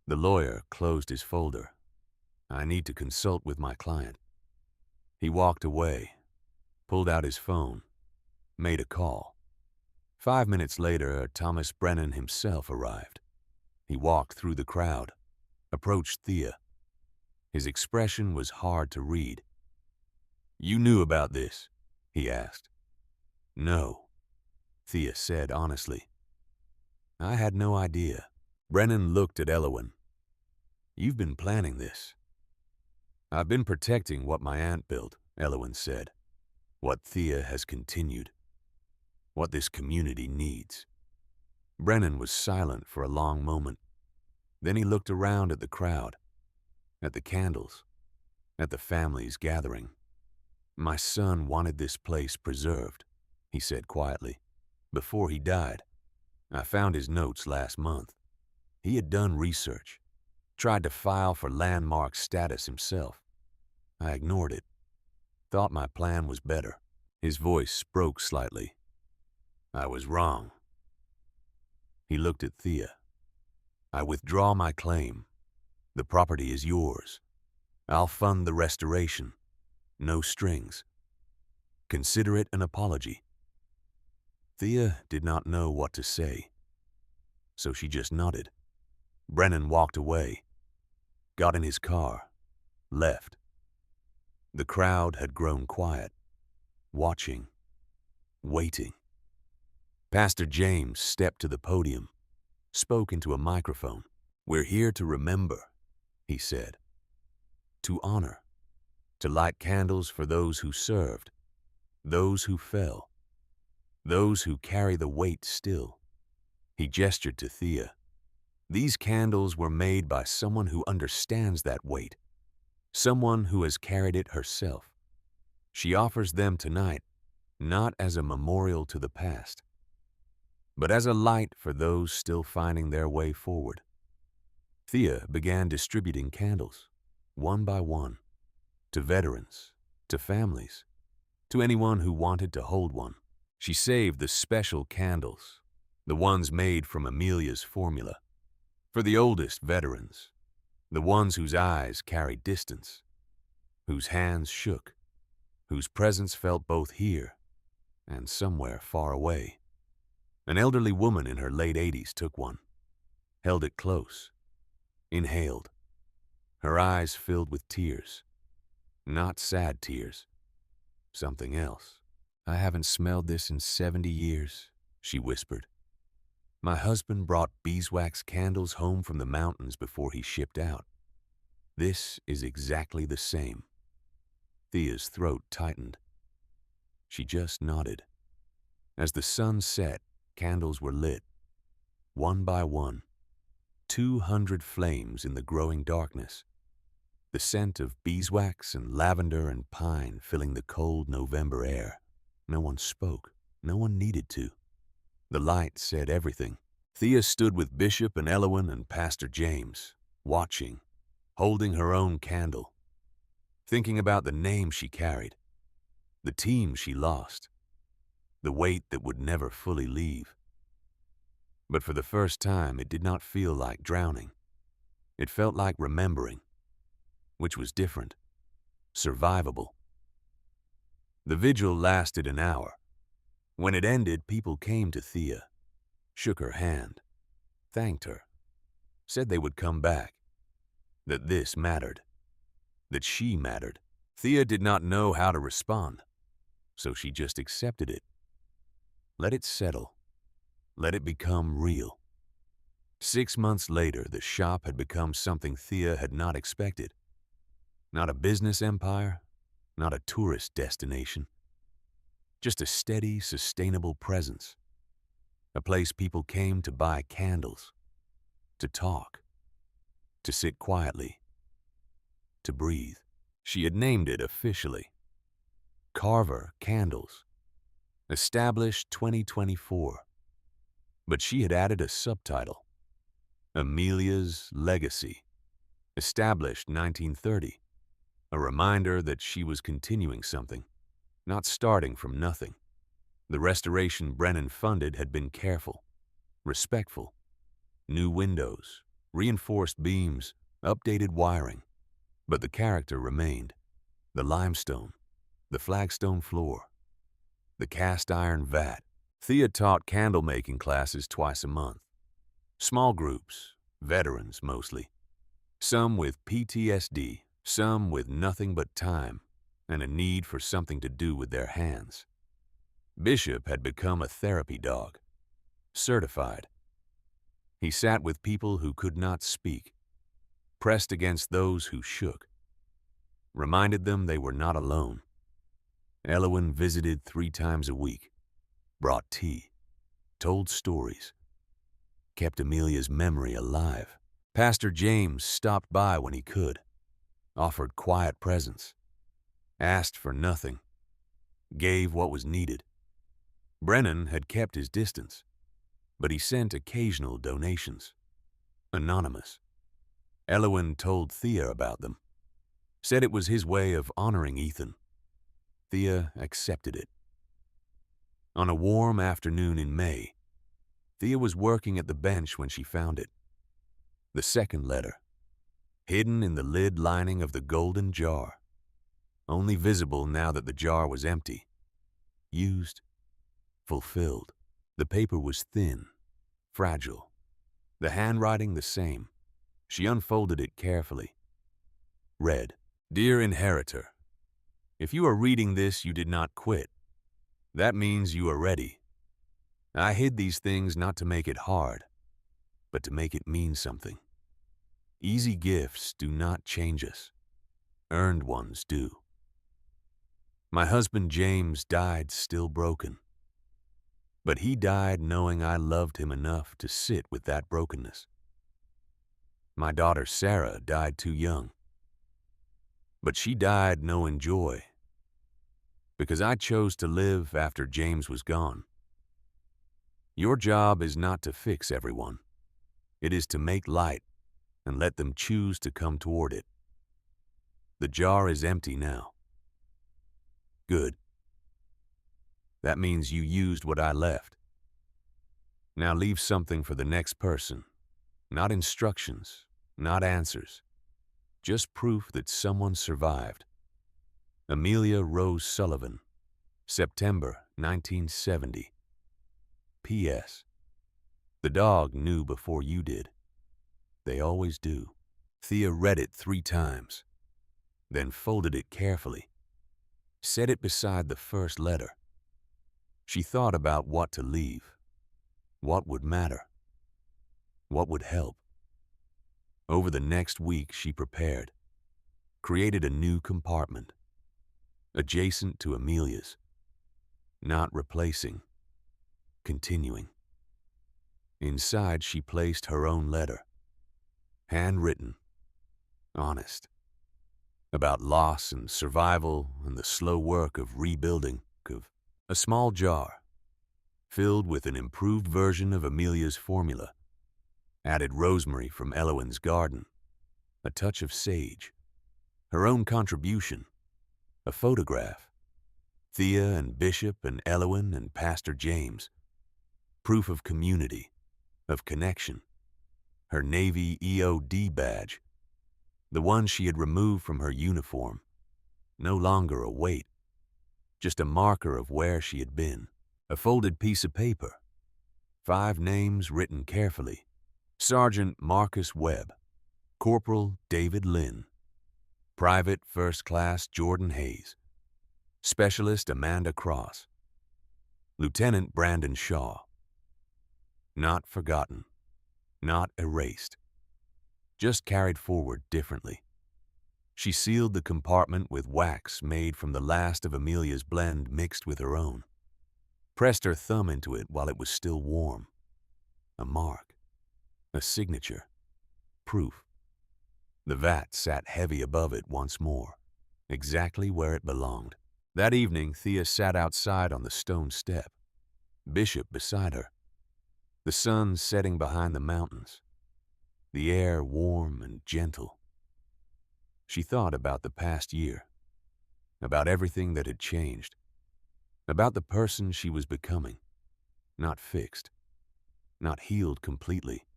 The lawyer closed his folder. I need to consult with my client. He walked away, pulled out his phone, made a call. 5 minutes later, Thomas Brennan himself arrived. He walked through the crowd, approached Thea. His expression was hard to read. "You knew about this?" he asked. "No," Thea said honestly. "I had no idea." Brennan looked at Elowin. "You've been planning this." "I've been protecting what my aunt built," Elowin said. "What Thea has continued. What this community needs." Brennan was silent for a long moment. Then he looked around at the crowd, at the candles, at the families gathering. "My son wanted this place preserved," he said quietly. "Before he died, I found his notes last month. He had done research, tried to file for landmark status himself. I ignored it, thought my plan was better." His voice broke slightly. "I was wrong." He looked at Thea. "I withdraw my claim. The property is yours. I'll fund the restoration. No strings. Consider it an apology." Thea did not know what to say, so she just nodded. Brennan walked away, got in his car, left. The crowd had grown quiet, watching, waiting. Pastor James stepped to the podium, spoke into a microphone. "We're here to remember," he said. "To honor, to light candles for those who served, those who fell, those who carry the weight still." He gestured to Thea. "These candles were made by someone who understands that weight, someone who has carried it herself. She offers them tonight, not as a memorial to the past, but as a light for those still finding their way forward." Thea began distributing candles, one by one, to veterans, to families, to anyone who wanted to hold one. She saved the special candles, the ones made from Amelia's formula, for the oldest veterans, the ones whose eyes carried distance, whose hands shook, whose presence felt both here and somewhere far away. An elderly woman in her late 80s took one, held it close, inhaled. Her eyes filled with tears. Not sad tears. Something else. "I haven't smelled this in 70 years, she whispered. "My husband brought beeswax candles home from the mountains before he shipped out. This is exactly the same." Thea's throat tightened. She just nodded. As the sun set, candles were lit, one by one, 200 flames in the growing darkness, the scent of beeswax and lavender and pine filling the cold November air. No one spoke. No one needed to. The light said everything. Thea stood with Bishop and Elowin and Pastor James, watching, holding her own candle, thinking about the name she carried, the team she lost, the weight that would never fully leave. But for the first time, it did not feel like drowning. It felt like remembering, which was different, survivable. The vigil lasted an hour. When it ended, people came to Thea, shook her hand, thanked her, said they would come back, that this mattered, that she mattered. Thea did not know how to respond, so she just accepted it. Let it settle. Let it become real. 6 months later, the shop had become something Thea had not expected. Not a business empire, not a tourist destination. Just a steady, sustainable presence. A place people came to buy candles, to talk, to sit quietly, to breathe. She had named it officially. Carver Candles. Established 2024. But she had added a subtitle. Amelia's Legacy. Established 1930. A reminder that she was continuing something. not starting from nothing. The restoration Brennan funded had been careful, respectful. New windows, reinforced beams, updated wiring. But the character remained. The limestone, the flagstone floor, the cast iron vat. Thea taught candle-making classes twice a month. Small groups, veterans mostly. Some with PTSD, some with nothing but time and a need for something to do with their hands. Bishop had become a therapy dog, certified. He sat with people who could not speak, pressed against those who shook, reminded them they were not alone. Elowin visited 3 times a week, brought tea, told stories, kept Amelia's memory alive. Pastor James stopped by when he could, offered quiet presence, asked for nothing, gave what was needed. Brennan had kept his distance, but he sent occasional donations, anonymous. Elowin told Thea about them, said it was his way of honoring Ethan. Thea accepted it. On a warm afternoon in May, Thea was working at the bench when she found it. The second letter, hidden in the lid lining of the golden jar, only visible now that the jar was empty, used, fulfilled. The paper was thin, fragile, the handwriting the same. She unfolded it carefully. Read, "Dear Inheritor, if you are reading this, you did not quit. That means you are ready. I hid these things not to make it hard, but to make it mean something. Easy gifts do not change us. Earned ones do. My husband James died still broken, but he died knowing I loved him enough to sit with that brokenness. My daughter Sarah died too young, but she died knowing joy, because I chose to live after James was gone. Your job is not to fix everyone. It is to make light and let them choose to come toward it. The jar is empty now. Good. That means you used what I left. Now leave something for the next person. Not instructions, not answers. Just proof that someone survived. Amelia Rose Sullivan, September 1970. P.S. The dog knew before you did. They always do." Thea read it 3 times, then folded it carefully, set it beside the first letter. She thought about what to leave, what would matter, what would help. Over the next week, she prepared, created a new compartment, adjacent to Amelia's, not replacing, continuing. Inside, she placed her own letter, handwritten, honest, about loss and survival and the slow work of rebuilding, of a small jar, filled with an improved version of Amelia's formula, added rosemary from Elowin's garden, a touch of sage, her own contribution, a photograph, Thea and Bishop and Elowin and Pastor James, proof of community, of connection, her Navy EOD badge, the one she had removed from her uniform, no longer a weight, just a marker of where she had been. A folded piece of paper, 5 names written carefully: Sergeant Marcus Webb, Corporal David Lynn, Private First Class Jordan Hayes, Specialist Amanda Cross, Lieutenant Brandon Shaw. Not forgotten, not erased, just carried forward differently. She sealed the compartment with wax made from the last of Amelia's blend mixed with her own, pressed her thumb into it while it was still warm. A mark, a signature, proof. The vat sat heavy above it once more, exactly where it belonged. That evening, Thea sat outside on the stone step, Bishop beside her, the sun setting behind the mountains, the air warm and gentle. She thought about the past year, about everything that had changed. about the person she was becoming, not fixed, not healed completely,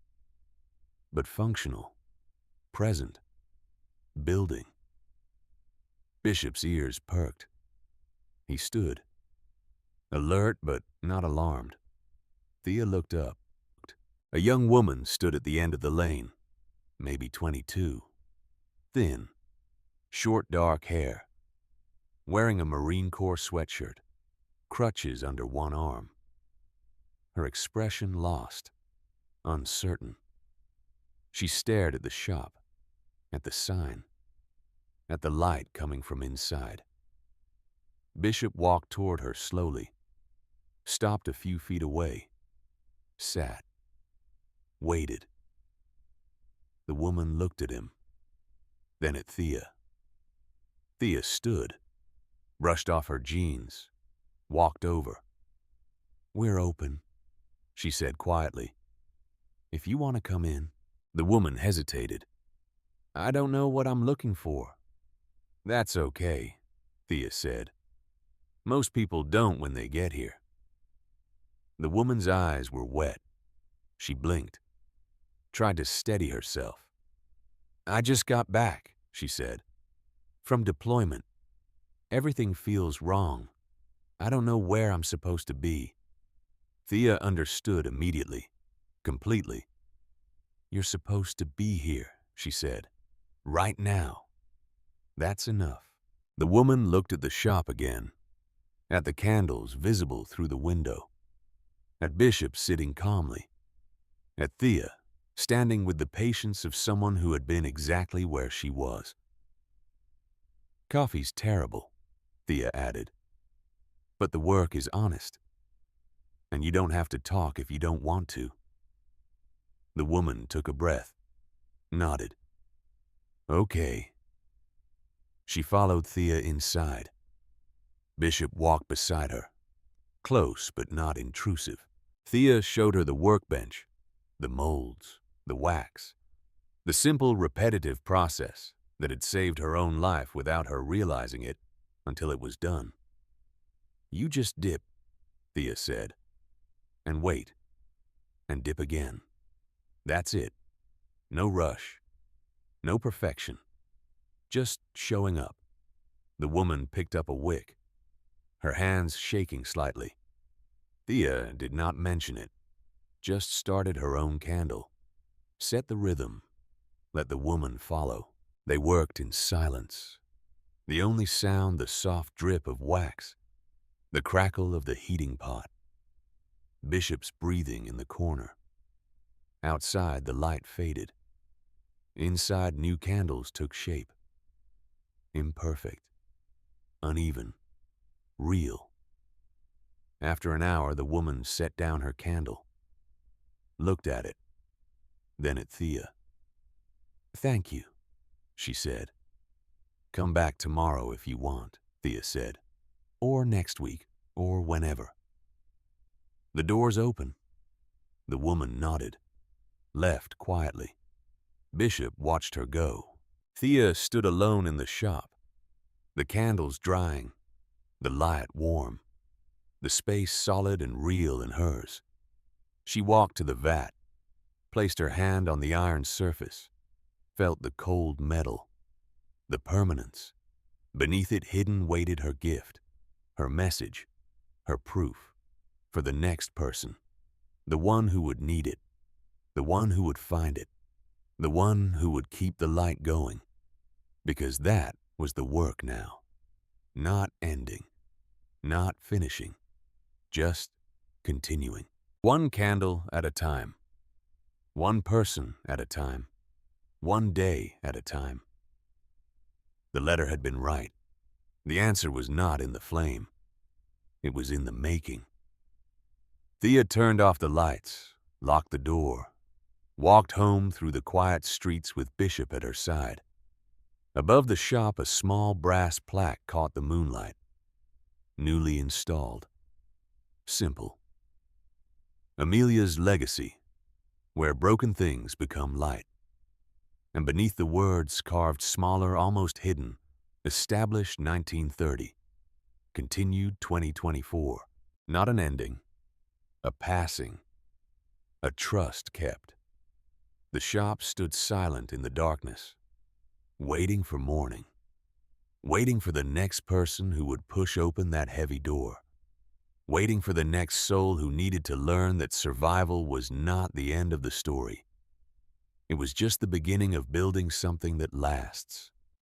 but functional, present, building. Bishop's ears perked. He stood, alert but not alarmed. Thea looked up. A young woman stood at the end of the lane, maybe 22, thin, short dark hair, wearing a Marine Corps sweatshirt, crutches under one arm. Her expression lost, uncertain. She stared at the shop, at the sign, at the light coming from inside. Bishop walked toward her slowly, stopped a few feet away, sat, waited. The woman looked at him, then at Thea. Thea stood, brushed off her jeans, walked over. "We're open," she said quietly. "If you want to come in." The woman hesitated. "I don't know what I'm looking for." "That's okay," Thea said. "Most people don't when they get here." The woman's eyes were wet. She blinked, tried to steady herself. "I just got back," she said, "from deployment. Everything feels wrong. I don't know where I'm supposed to be." Thea understood immediately, completely. "You're supposed to be here," she said, "right now. That's enough." The woman looked at the shop again, at the candles visible through the window, at Bishop sitting calmly, at Thea standing with the patience of someone who had been exactly where she was. "Coffee's terrible," Thea added, "but the work is honest, and you don't have to talk if you don't want to." The woman took a breath, nodded. "Okay." She followed Thea inside. Bishop walked beside her, close but not intrusive. Thea showed her the workbench, the molds, the wax, the simple repetitive process that had saved her own life without her realizing it until it was done. "You just dip," Thea said, "and wait, and dip again. That's it. No rush, no perfection, just showing up." The woman picked up a wick, her hands shaking slightly. Thea did not mention it, just started her own candle, set the rhythm, let the woman follow. They worked in silence, the only sound the soft drip of wax, the crackle of the heating pot, Bishop's breathing in the corner. Outside, the light faded. Inside, new candles took shape. Imperfect, uneven, real. After an hour, the woman set down her candle, looked at it, then at Thea. "Thank you," she said. "Come back tomorrow if you want," Thea said, "or next week, or whenever." "The door's open." The woman nodded, left quietly. Bishop watched her go. Thea stood alone in the shop, the candles drying, the light warm, the space solid and real in hers. She walked to the vat, placed her hand on the iron surface, felt the cold metal, the permanence. Beneath it hidden waited her gift, her message, her proof, for the next person, the one who would need it, the one who would find it, the one who would keep the light going. Because that was the work now. Not ending, not finishing, just continuing. One candle at a time, one person at a time, one day at a time. The letter had been right. The answer was not in the flame. It was in the making. Thea turned off the lights, locked the door, walked home through the quiet streets with Bishop at her side. Above the shop, a small brass plaque caught the moonlight. Newly installed. Simple. Amelia's legacy, where broken things become light. And beneath the words, carved smaller, almost hidden, established 1930. continued 2024. Not an ending, a passing, a trust kept. The shop stood silent in the darkness, waiting for morning, waiting for the next person who would push open that heavy door, waiting for the next soul who needed to learn that survival was not the end of the story. It was just the beginning of building something that lasts.